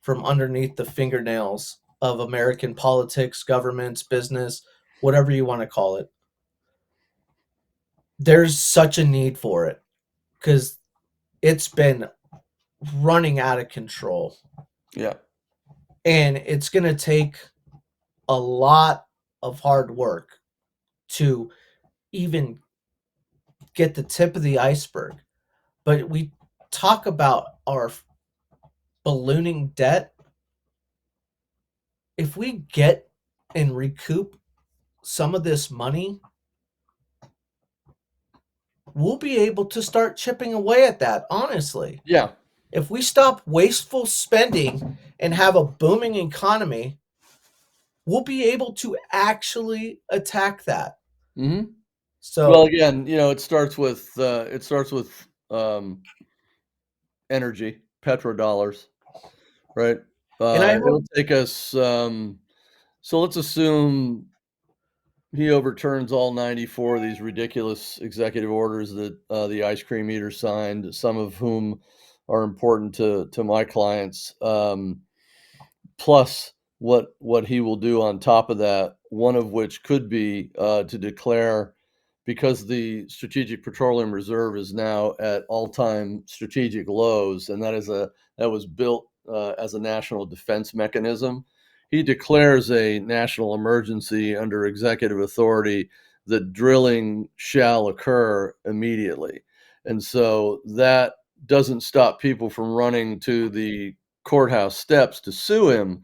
from underneath the fingernails of American politics, governments, business, whatever you want to call it. There's such a need for it because it's been running out of control. Yeah. And it's going to take a lot of hard work to even get the tip of the iceberg. But we talk about our ballooning debt. If we get and recoup some of this money, we'll be able to start chipping away at that, honestly. Yeah. If we stop wasteful spending and have a booming economy, we'll be able to actually attack that. Hmm. So, Well, again, it starts with energy, petrodollars, right? and I It'll hope, take us. So let's assume he overturns all 94 of these ridiculous executive orders that the ice cream eater signed, some of whom are important to my clients. Plus what he will do on top of that, one of which could be to declare, because the Strategic Petroleum Reserve is now at all-time strategic lows, and that was built as a national defense mechanism. He declares a national emergency under executive authority that drilling shall occur immediately. And so that doesn't stop people from running to the courthouse steps to sue him,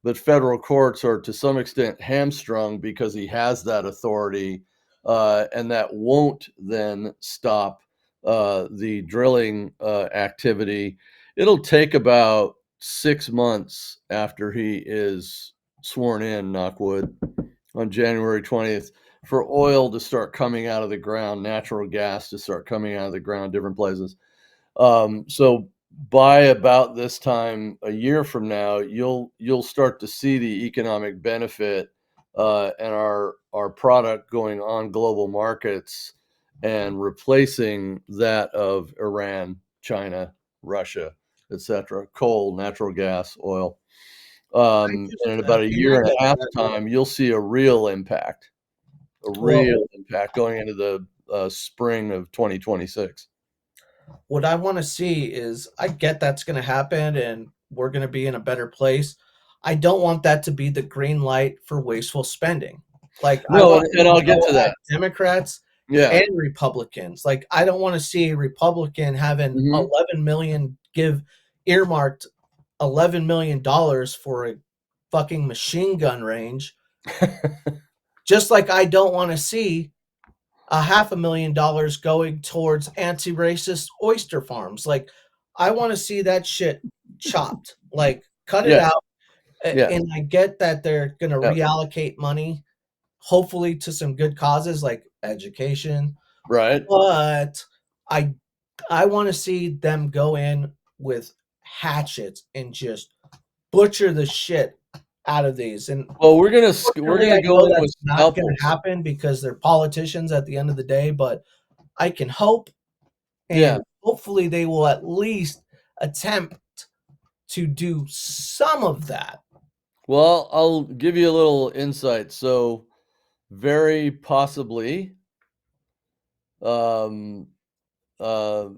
but federal courts are to some extent hamstrung because he has that authority, and that won't then stop the drilling activity. It'll take about 6 months after he is sworn in, knock wood, on January 20th, for oil to start coming out of the ground, natural gas to start coming out of the ground, different places. So by about this time a year from now, you'll start to see the economic benefit, and our product going on global markets and replacing that of Iran, China, Russia, etc. Coal, natural gas, oil. I just And in about a year and fear a half that, time, you'll see a real impact, well, going into the spring of 2026. what I want to see is I get that's going to happen and we're going to be in a better place. I don't want that to be the green light for wasteful spending. Like, I No, want and to I'll get go to at that. Democrats Yeah. and Republicans. Like, I don't want to see a Republican having Mhm. 11 million earmarked $11 million for a fucking machine gun range. Just like I don't want to see a $500,000 going towards anti-racist oyster farms. Like, I want to see that shit chopped. Like, cut it Yeah, out. yeah, And I get that they're going to yeah, reallocate money, hopefully to some good causes like education. right. But I I want to see them go in with hatchets and just butcher the shit out of these. And Well, we're fortunately, gonna I go know in with that's not going to scalpels. happen because they're politicians at the end of the day. But I can hope, Yeah. and hopefully, they will at least attempt to do some of that. Well, I'll give you a little insight. So, very possibly, um, uh,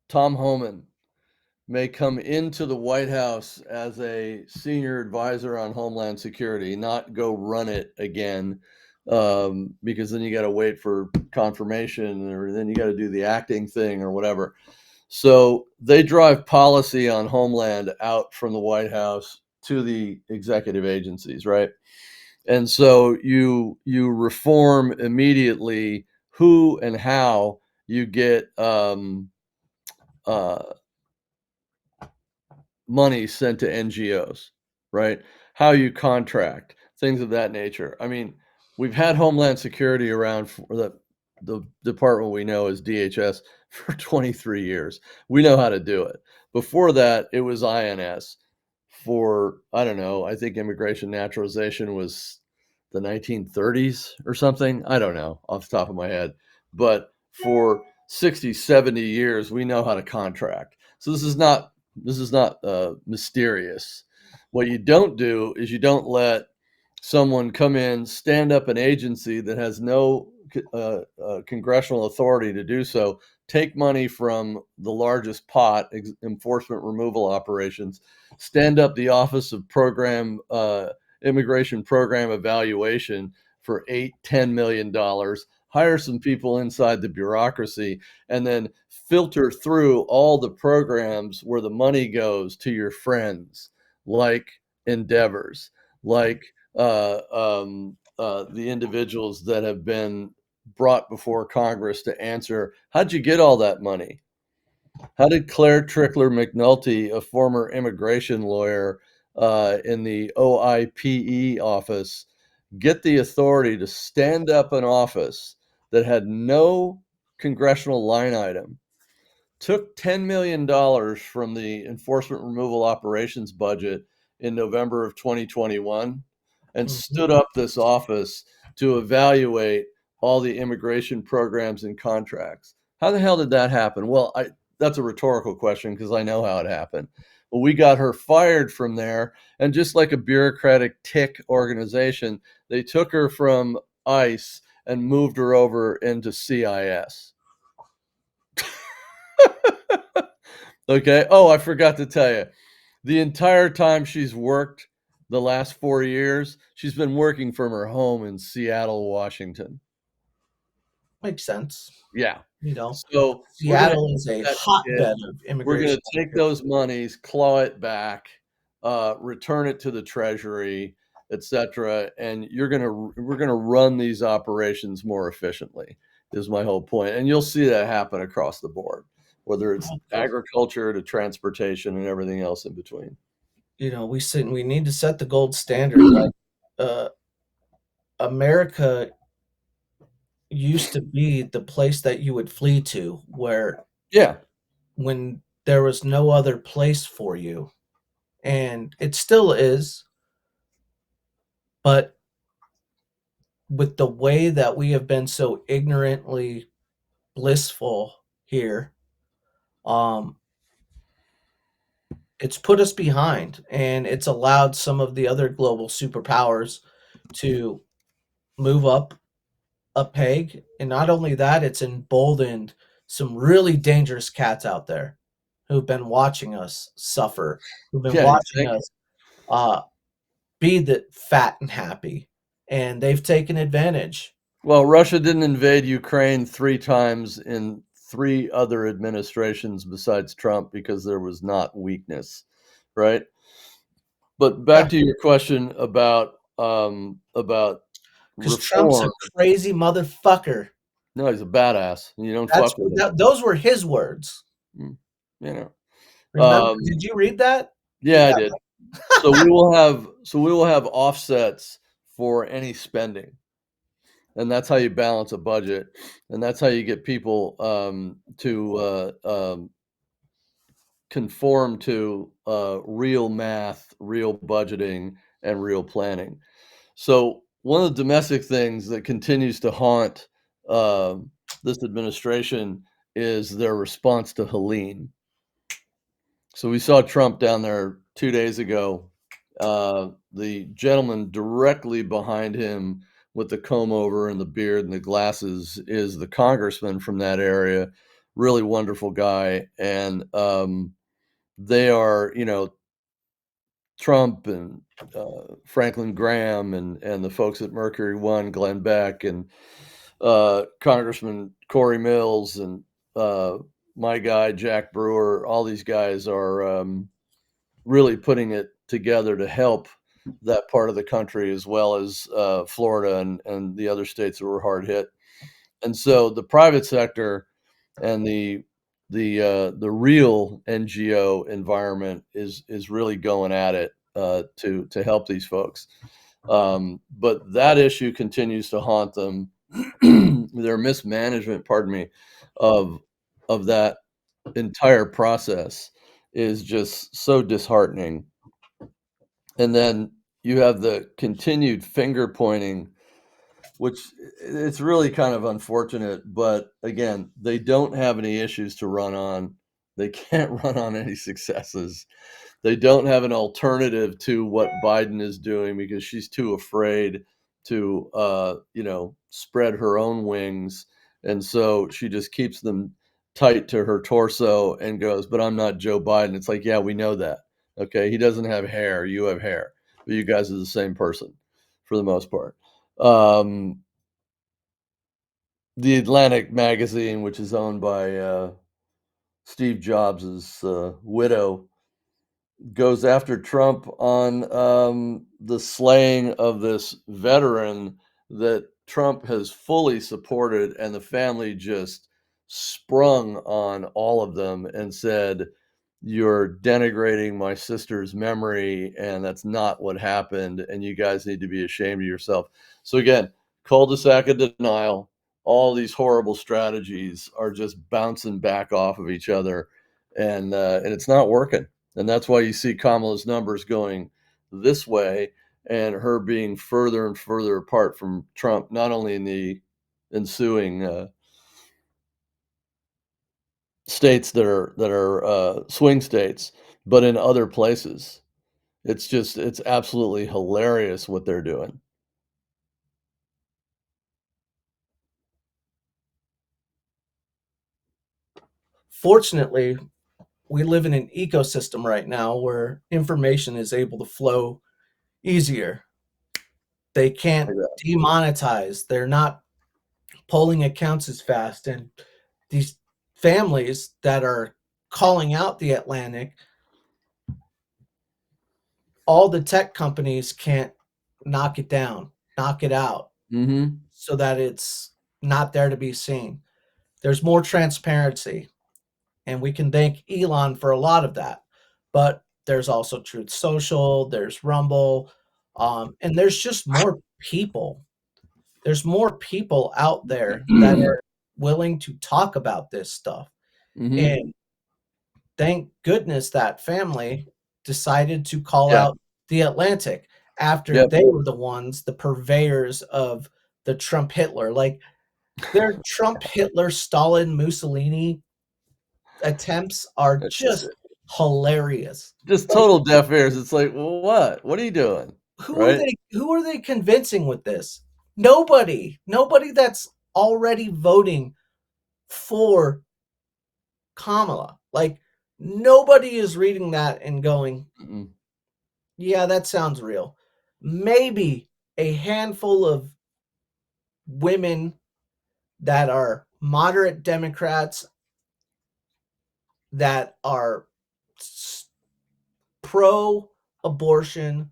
Tom Homan may come into the White House as a senior advisor on Homeland Security, not go run it again, because then you got to wait for confirmation, or then you got to do the acting thing or whatever. So they drive policy on Homeland out from the White House to the executive agencies, right? And so you reform immediately who and how you get uh, money sent to NGOs, right? How you contract, things of that nature. I mean, we've had Homeland Security around for the department we know as DHS for 23 years. We know how to do it. Before that, it was INS for, I don't know, I think immigration naturalization was the 1930s or something. I don't know off the top of my head. But for 60, 70 years, we know how to contract. So this is not mysterious. What you don't do is you don't let someone come in, stand up an agency that has no congressional authority to do so, take money from the largest pot, enforcement removal operations, stand up the Office of Immigration Program Evaluation for $8-10 million, hire some people inside the bureaucracy, and then filter through all the programs where the money goes to your friends, like Endeavors, like the individuals that have been brought before Congress to answer, how'd you get all that money? How did Claire Trickler McNulty, a former immigration lawyer in the OIPE office, get the authority to stand up an office that had no congressional line item, took $10 million from the Enforcement Removal Operations budget in November of 2021 and stood up this office to evaluate all the immigration programs and contracts? How the hell did that happen? Well, that's a rhetorical question because I know how it happened. Well, we got her fired from there, and just like a bureaucratic tick organization, they took her from ICE and moved her over into CIS. Okay. Oh, I forgot to tell you. The entire time she's worked, the last 4 years, she's been working from her home in Seattle, Washington. Makes sense. Yeah. You know, So Seattle is a that hotbed of we're immigration. going to take those monies, claw it back, return it to the Treasury, etc., and we're going to run these operations more efficiently. Is my whole point, and you'll see that happen across the board, whether it's agriculture to transportation and everything else in between. You know, we need to set the gold standard. Like, America used to be the place that you would flee to, where Yeah. when there was no other place for you, and it still is, but with the way that we have been so ignorantly blissful here, it's put us behind, and it's allowed some of the other global superpowers to move up a peg. And not only that, it's emboldened some really dangerous cats out there who've been watching us suffer, who've been watching us be the fat and happy, and they've taken advantage. Well, Russia didn't invade Ukraine 3 times in 3 other administrations besides Trump because there was not weakness, right? But back to your question about Because Trump's a reform. crazy motherfucker. No, he's a badass. You don't fuck with him. Those were his words. You know. Remember? Did you read that? Yeah, I did. So we will have offsets for any spending. And that's how you balance a budget, and that's how you get people to conform to real math, real budgeting, and real planning. So one of the domestic things that continues to haunt this administration is their response to Helene. So we saw Trump down there 2 days ago. The gentleman directly behind him with the comb over and the beard and the glasses is the congressman from that area. Really wonderful guy. And they are, Trump and Franklin Graham and the folks at Mercury One, Glenn Beck, and Congressman Corey Mills, and my guy Jack Brewer. All these guys are really putting it together to help that part of the country, as well as Florida and the other states that were hard hit. And so the private sector and the real NGO environment is really going at it to help these folks. But that issue continues to haunt them. Their mismanagement, pardon me, of that entire process is just so disheartening. And then you have the continued finger pointing, which it's really kind of unfortunate. But again, they don't have any issues to run on. They can't run on any successes. They don't have an alternative to what Biden is doing because she's too afraid to, spread her own wings. And so she just keeps them tight to her torso and goes, but I'm not Joe Biden. It's like, yeah, we know that. Okay. He doesn't have hair. You have hair, but you guys are the same person for the most part. The Atlantic magazine, which is owned by Steve Jobs' widow, goes after Trump on the slaying of this veteran that Trump has fully supported, and the family just sprung on all of them and said, "You're denigrating my sister's memory, and that's not what happened, and you guys need to be ashamed of yourself." So again, cul-de-sac of denial. All these horrible strategies are just bouncing back off of each other, and it's not working. And that's why you see Kamala's numbers going this way, and her being further and further apart from Trump, not only in the ensuing states that are swing states, but in other places. It's absolutely hilarious what they're doing. Fortunately, we live in an ecosystem right now where information is able to flow easier. They can't demonetize. They're not pulling accounts as fast. And these families that are calling out the Atlantic, all the tech companies can't knock it down, knock it out Mhm. so that it's not there to be seen. There's more transparency, and we can thank Elon for a lot of that. But there's also Truth Social, there's Rumble, and there's just more people. There's more people out there that are willing to talk about this stuff. Mhm. And thank goodness that family decided to call Yeah. out the Atlantic after Yep. they were the ones, the purveyors of the Trump Hitler. Like their Trump Hitler, Stalin, Mussolini attempts are It's just hilarious. just Like total deaf ears. It's like, "Well, what? What are you doing?" Right? who are they convincing with this? Nobody. Nobody that's already voting for Kamala. Like nobody is reading that and going, Mm-mm. "Yeah, that sounds real." Maybe a handful of women that are moderate Democrats that are pro abortion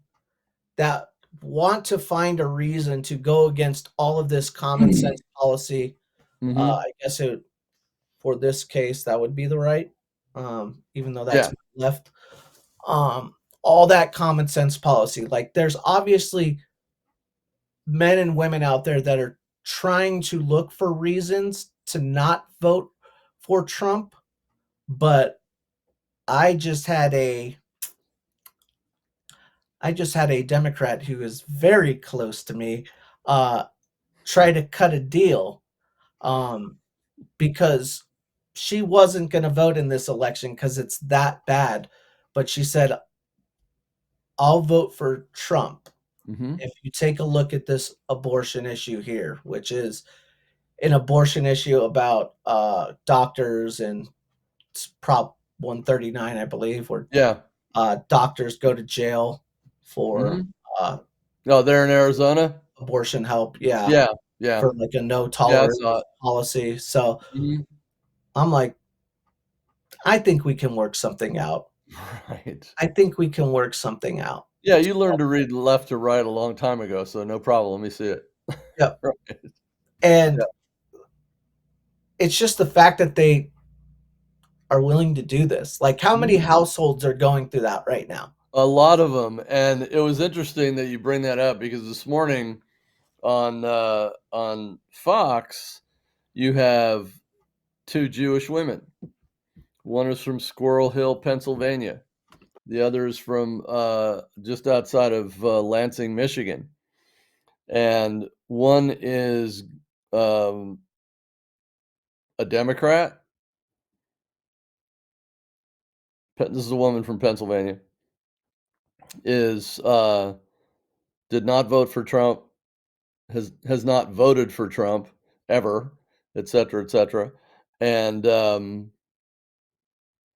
that want to find a reason to go against all of this common sense policy. Mhm. I guess it for this case that would be the right, even though that's Yeah. left. Um, all that common sense policy. Like there's obviously men and women out there that are trying to look for reasons to not vote for Trump, but I just had a I just had a Democrat who is very close to me uh, try to cut a deal um, because she wasn't going to vote in this election because it's that bad. But she said, I'll vote for Trump Mhm. if you take a look at this abortion issue here, which is an abortion issue about doctors and it's Prop 139, I believe, where Yeah. doctors go to jail for Mhm. uh, Oh, there in Arizona? abortion help. Yeah, Yeah. Yeah. for like a no Yeah, I tolerance saw it. policy. So Mhm. I'm like, I think we can work something out. Right. I think we can work something out. Yeah, you learned to read left to right a long time ago, so no problem. Let me see it. Yep. Right. And Yeah. it's just the fact that they are willing to do this. Like, how many Mhm. households are going through that right now? A lot of them, and it was interesting that you bring that up because this morning on Fox, you have 2 Jewish women. One is from Squirrel Hill, Pennsylvania. The other is from, just outside of, Lansing, Michigan. And one is, um, a Democrat. This is a woman from Pennsylvania, is, did not vote for Trump, has not voted for Trump ever, etcetera, etcetera, and,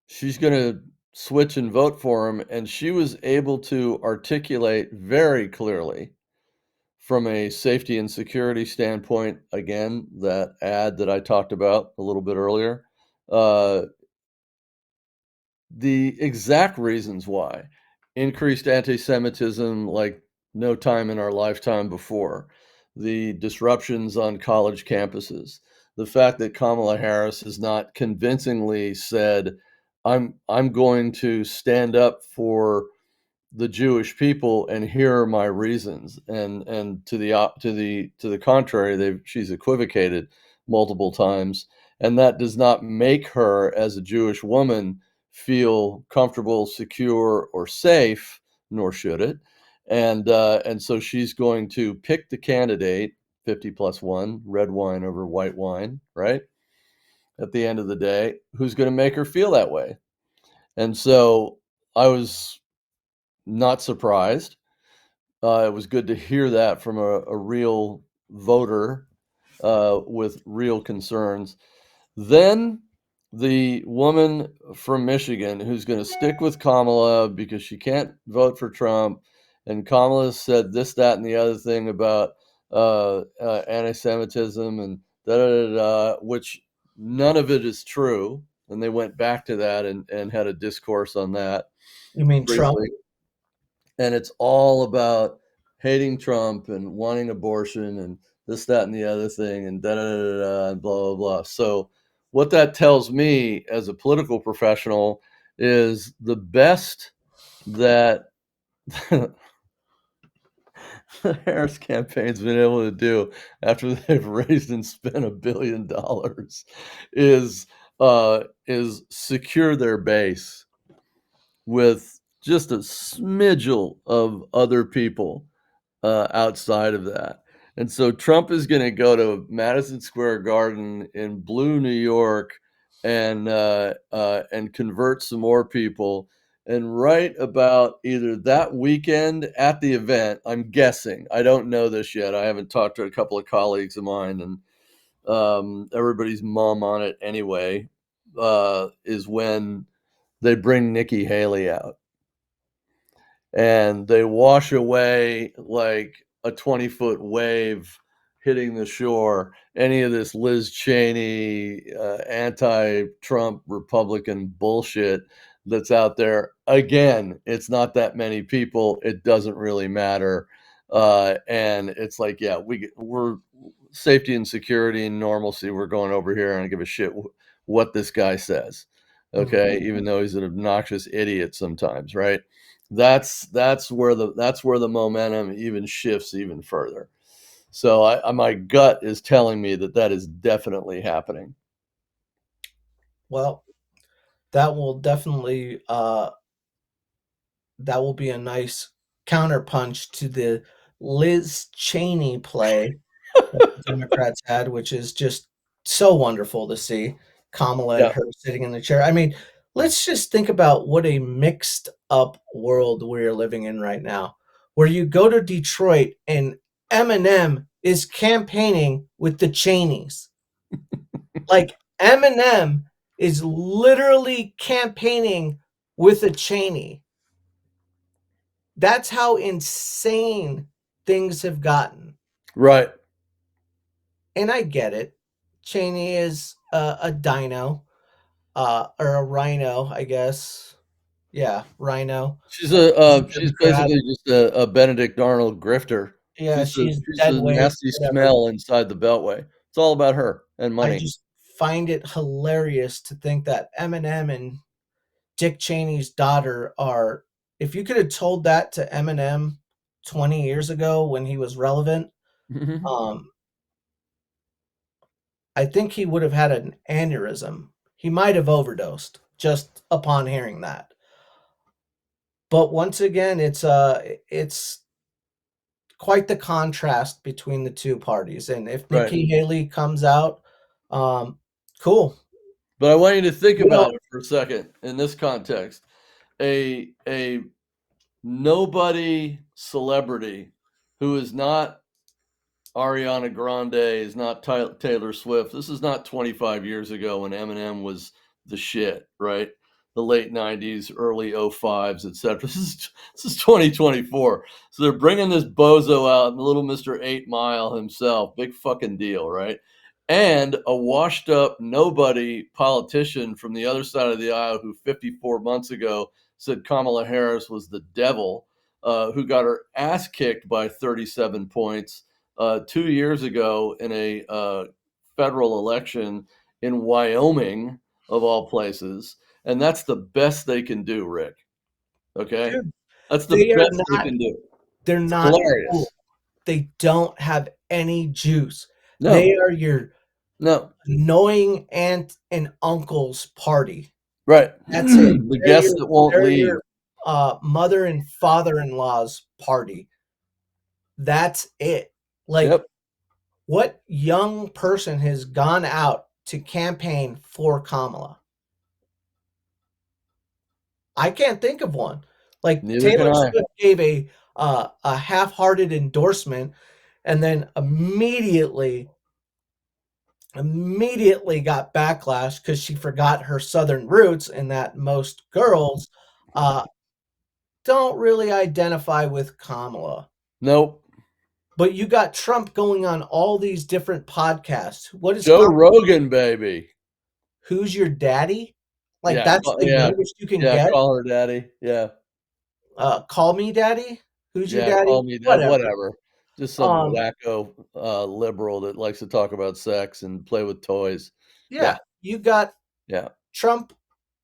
she's gonna switch and vote for him, and she was able to articulate very clearly from a safety and security standpoint, again, that ad that I talked about a little bit earlier, uh, the exact reasons why. Increased anti-Semitism like no time in our lifetime before. the disruptions on college campuses, the fact that Kamala Harris has not convincingly said, I'm going to stand up for the Jewish people, and here are my reasons. And to the contrary, she's equivocated multiple times, and that does not make her, as a Jewish woman, feel comfortable, secure, or safe, nor should it. And so she's going to pick the candidate 50+1, red wine over white wine, right? At the end of the day, who's going to make her feel that way? And so I was not surprised. It was good to hear that from a real voter with real concerns. Then the woman from Michigan who's going to stick with Kamala because she can't vote for Trump, and Kamala said this, that, and the other thing about anti-Semitism and da da da da, which none of it is true. And they went back to that and had a discourse on that You mean Trump? briefly. And it's all about hating Trump and wanting abortion and this, that, and the other thing, and da da da da da, and blah blah blah. So, what that tells me as a political professional is the best that the Harris campaign's been able to do after they've raised and spent $1 billion is secure their base with just a smidgel of other people outside of that. And so Trump is going to go to Madison Square Garden in blue New York and convert some more people. And right about either that weekend at the event, I'm guessing, I don't know this yet. I haven't talked to a couple of colleagues of mine, and everybody's mum on it anyway, is when they bring Nikki Haley out. And they wash away like a 20-foot wave hitting the shore any of this Liz Cheney anti-Trump Republican bullshit that's out there. Again, it's not that many people. It doesn't really matter. And it's like, yeah, we're safety and security and normalcy. We're going over here and I give a shit what this guy says. Okay, even though he's an obnoxious idiot sometimes, right? That's where the momentum even shifts even further. So my gut is telling me that is definitely happening. Well, that will definitely that will be a nice counterpunch to the Liz Cheney play that the Democrats had, which is just so wonderful to see Kamala and Yeah. her sitting in the chair. I mean, let's just think about what a mixed up world we're living in right now, where you go to Detroit and Eminem is campaigning with the Cheneys. Like Eminem is literally campaigning with a Cheney. That's how insane things have gotten. Right. And I get it. Cheney is a dino, or a rhino, I guess. Yeah, rhino. She's Democrat. basically just a Benedict Arnold grifter. Yeah, She's she's a dead weight, nasty whatever. smell inside the Beltway. It's all about her and I money. just find it hilarious to think that Eminem and Dick Cheney's daughter are. If you could have told that to Eminem 20 years ago when he was relevant, I think he would have had an aneurysm. He might have overdosed just upon hearing that. But once again, it's quite the contrast between the two parties. And if Right. Nikki Haley comes out, cool. But I want you to think You know- about it for a second in this context. A nobody celebrity who is not Ariana Grande, is not Taylor Swift. This is not 25 years ago when Eminem was the shit, right? The late 90s, early 05s, etc. This is 2024. So they're bringing this bozo out, little Mr. 8 Mile himself. Big fucking deal, right? And a washed up nobody politician from the other side of the aisle who 54 months ago said Kamala Harris was the devil, who got her ass kicked by 37 points 2 years ago in a federal election in Wyoming, of all places, and that's the best they can do, Rick. Okay, Dude, that's the they are best they not. can do. They're It's not cool. hilarious. They don't have any juice. They No, are your no, annoying aunt and uncle's party. right. That's it. The guests that won't They're leave. your mother and father-in-law's party. That's it. Like, Yep. what young person has gone out to campaign for Kamala? I can't think of one. Like, Neither can Taylor I. Swift gave a half-hearted endorsement and then immediately got backlash because she forgot her Southern roots, and that most girls uh, don't really identify with Kamala. Nope. But you got Trump going on all these different podcasts. What is Joe Rogan, baby. Who's your daddy? Like, Yeah, that's the yeah, youngest you can yeah. get. Call her daddy. Yeah, Call me daddy. Who's your yeah. daddy? Call me that. Whatever. Whatever. Just some Um, wacko liberal that likes to talk about sex and play with toys. Yeah, yeah, you got yeah. Trump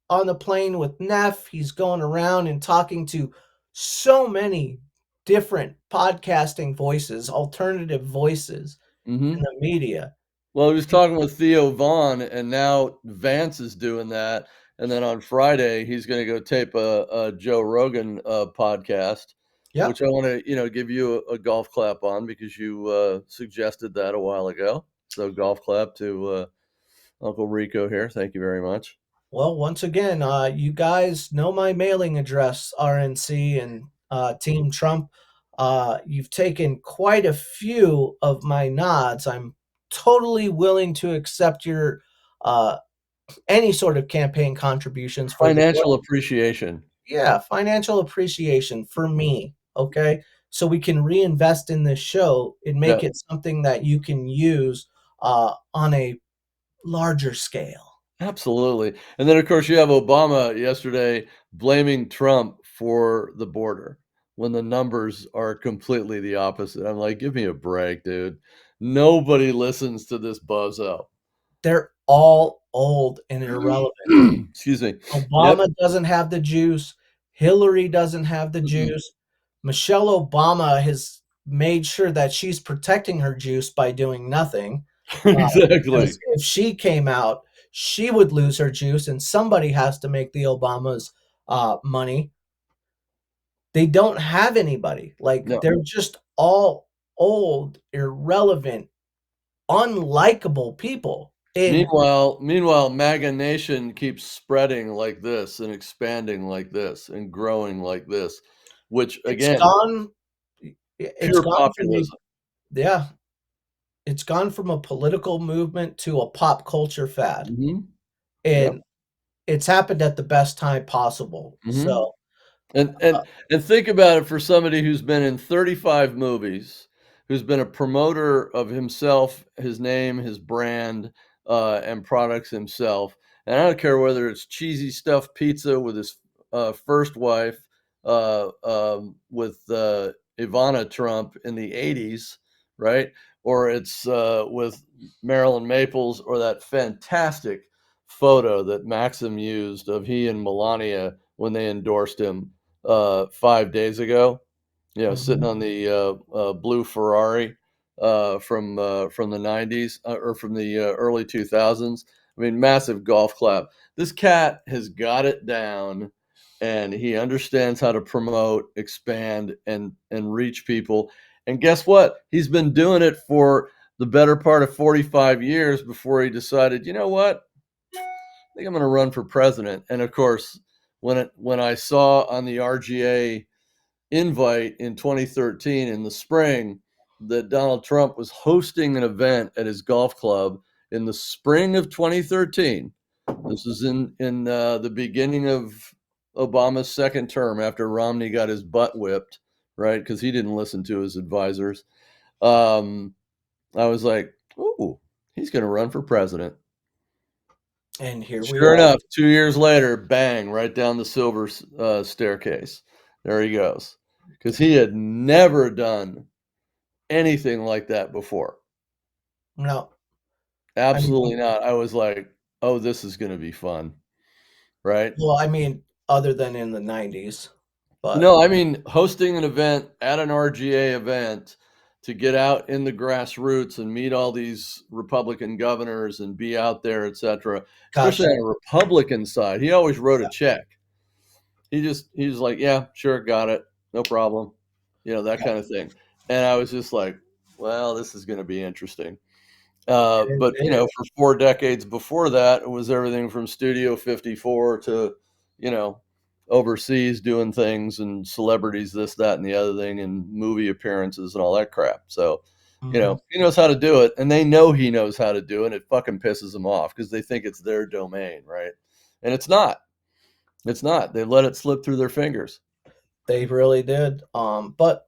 on the plane with Neff. He's going around and talking to so many different podcasting voices, alternative voices in Hmm. the media. Well, he was talking with Theo Vaughn, and now Vance is doing that. And then on Friday, he's going to go tape a Joe Rogan podcast, Yep. which I want to, give you a golf clap on because you suggested that a while ago. So golf clap to Uncle Rico here. Thank you very much. Well, once again, you guys know my mailing address, RNC and Team Trump. You've taken quite a few of my nods. I'm totally willing to accept your uh, any sort of campaign contributions for the Financial appreciation. financial appreciation for me. Okay, so we can reinvest in this show and Yeah. make it something that you can use on a larger scale. Absolutely. And then, of course, you have Obama yesterday blaming Trump for the border when the numbers are completely the opposite. I'm like, give me a break, dude. Nobody listens to this bozo. They're all old and irrelevant. Excuse me. Yep. Obama doesn't have the juice. Hillary doesn't have the Mm-mm. juice. Michelle Obama has made sure that she's protecting her juice by doing nothing. Exactly. Because if she came out, she would lose her juice, and somebody has to make the Obamas money. They don't have anybody. Like, No. they're just all old, irrelevant, unlikable people. And Meanwhile, MAGA Nation keeps spreading like this and expanding like this and growing like this, which it's again, gone. It's pure gone from a populism. yeah. It's gone from a political movement to a pop culture fad, Hmm. Yep. and it's happened at the best time possible. Hmm. So, And and think about it for somebody who's been in 35 movies, who's been a promoter of himself, his name, his brand, and products himself. And I don't care whether it's cheesy stuffed pizza with his first wife, with Ivana Trump in the 80s, right? Or it's with Marilyn Maples, or that fantastic photo that Maxim used of he and Melania when they endorsed him 5 days ago, sitting mhm. on the blue Ferrari from the 90s or from the early 2000s. I mean, massive golf clap. This cat has got it down, and he understands how to promote, expand, and reach people. And guess what? He's been doing it for the better part of 45 years before he decided, you know what? I think I'm going to run for president. And of course, when I saw on the RGA invite in 2013 in the spring that Donald Trump was hosting an event at his golf club in the spring of 2013. This is in the beginning of Obama's second term after Romney got his butt whipped, right? Because he didn't listen to his advisors. Um, I was like, "Ooh, he's going to run for president." And here we Sure are. enough, 2 years later, bang, right down the silver staircase. There he goes. Because he had never done anything like that before. No, I Absolutely mean, not. I was like, "Oh, this is gonna be fun." Right? well, I mean, other than in the 90s, but No, I mean, hosting an event at an RGA event to get out in the grassroots and meet all these Republican governors and be out there, etcetera, especially gotcha. on a Republican side. He always wrote a check. He's like, "Yeah, sure, got it. No problem." That Yeah, kind of thing. And I was just like, "Well, this is gonna be interesting." it But, is. for 4 decades before that, it was everything from Studio 54 to, you know, overseas doing things and celebrities, this, that, and the other thing, and movie appearances and all that crap. So, Mhm. he knows how to do it, and they know he knows how to do it, and it fucking pisses them off because they think it's their domain, right? And it's not. It's not. They let it slip through their fingers. They really did, but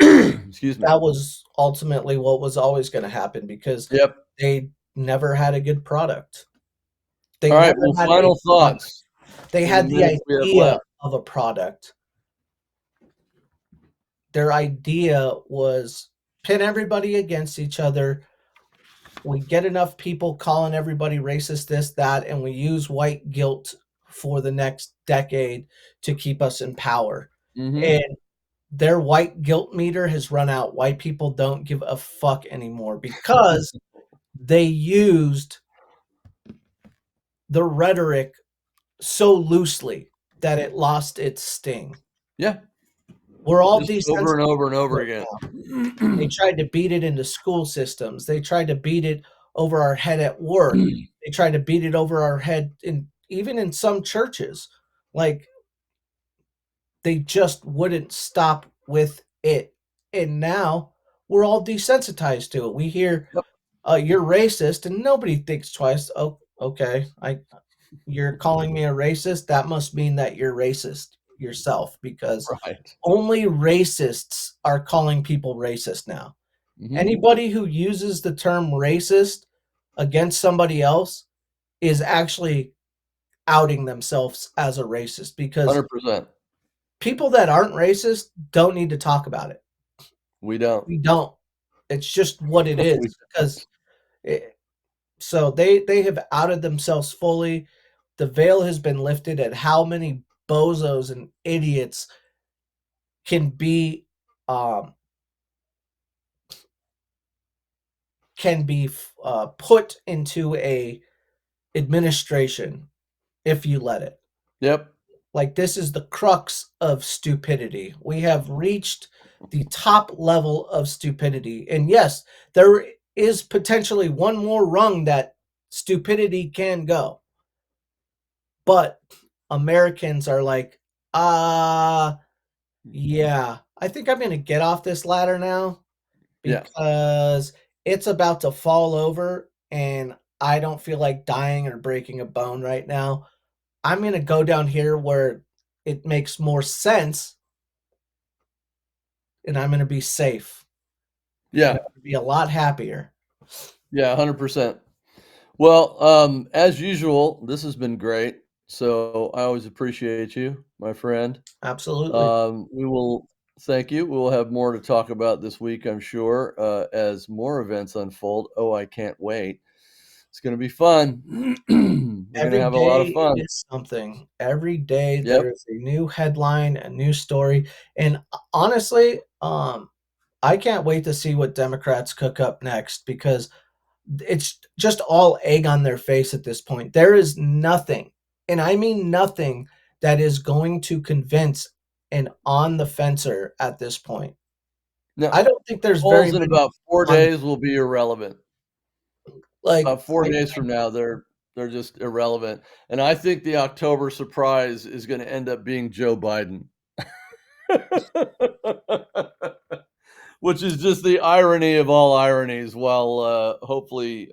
Excuse me. that was ultimately what was always gonna happen because Yep. they never had a good product. They All right, never well, had a final product. thoughts They in the had the minutes we have idea left. of a product. Their idea was pit everybody against each other. We get enough people calling everybody racist, this, that, and we use white guilt for the next decade to keep us in power. Mhm. And their white guilt meter has run out. White people don't give a fuck anymore because they used the rhetoric so loosely that it lost its sting. Yeah. We're all Just over and desensitized over and over to it again. now. They tried to beat it into school systems. They tried to beat it over our head at work. They tried to beat it over our head in even in some churches. Like they just wouldn't stop with it. And now we're all desensitized to it. We hear Yep. you're racist and nobody thinks twice. Oh, okay. You're calling me a racist? That must mean that you're racist yourself because Right. only racists are calling people racist now. Mhm. Anybody who uses the term racist against somebody else is actually outing themselves as a racist because 100%. people that aren't racist don't need to talk about it. We don't. We don't. It's just what it is We because don't. so they have outed themselves fully. The veil has been lifted at how many bozos and idiots can be um put into a administration if you let it. Yep. Like this is the crux of stupidity. We have reached the top level of stupidity. And yes, there is potentially one more rung that stupidity can go. But Americans are like, yeah, I think I'm going to get off this ladder now Yeah. because it's about to fall over and I don't feel like dying or breaking a bone right now. I'm going to go down here where it makes more sense and I'm going to be safe and Yeah. I'm going to be a lot happier. Yeah, 100%. Well, as usual, this has been great. So I always appreciate you, my friend. Absolutely. We will thank you. We'll have more to talk about this week, I'm sure, as more events unfold. Oh, I can't wait. It's going to be fun. We're going to Every have a lot of day fun. is something. Every day Yep. there is a new headline, a new story. And honestly, I can't wait to see what Democrats cook up next because it's just all egg on their face at this point. There is nothing, and I mean nothing, that is going to convince an on the fencer at this point. No, I don't think there's very polls in many about 4 on days will be irrelevant. like About 4 I days from now, they're just irrelevant, and I think the October surprise is gonna end up being Joe Biden. Which is just the irony of all ironies while, hopefully,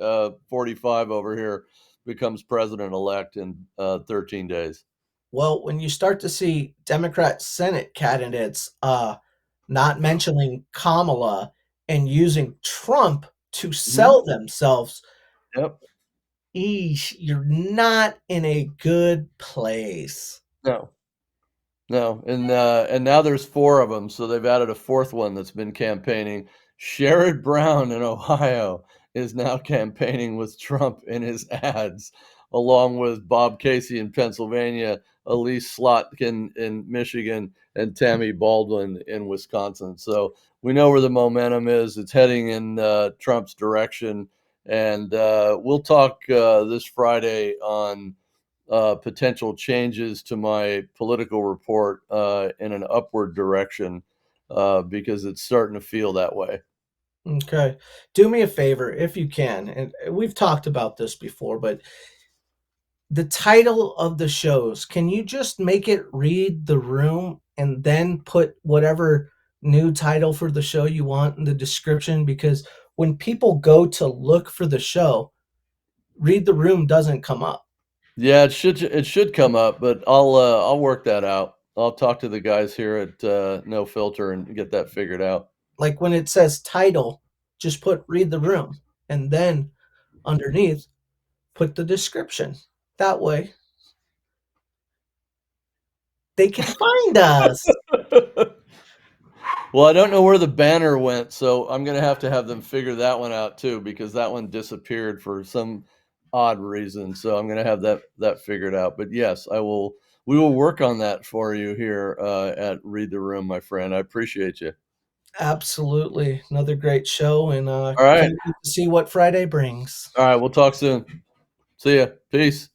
45 over here becomes president-elect in, 13 days. well, when you start to see Democrat Senate candidates not mentioning Kamala and using Trump to Mhm. sell themselves, Yep. eesh, you're not in a good place. No. No, and now there's 4 of them, so they've added a 4th one that's been campaigning. Sherrod Brown in Ohio is now campaigning with Trump in his ads, along with Bob Casey in Pennsylvania, Elise Slotkin in Michigan, and Tammy Baldwin in Wisconsin. So we know where the momentum is. It's heading in Trump's direction, and we'll talk this Friday on potential changes to my political report in an upward direction because it's starting to feel that way. Okay. Do me a favor if you can. And we've talked about this before, but the title of the shows, can you just make it Read the Room and then put whatever new title for the show you want in the description? Because when people go to look for the show, Read the Room doesn't come up. Yeah, it should come up, but I'll work that out. I'll talk to the guys here at No Filter and get that figured out. Like when it says title, just put Read the Room and then underneath put the description. That way they can find us. Well, I don't know where the banner went, so I'm gonna have to have them figure that one out too, because that one disappeared for some odd reason. So I'm gonna have that figured out. But yes, I will. We will work on that for you here at Read the Room, my friend. I appreciate you. Absolutely. Another great show, and All right, can't wait to see what Friday brings. all right. We'll talk soon. See ya. Peace.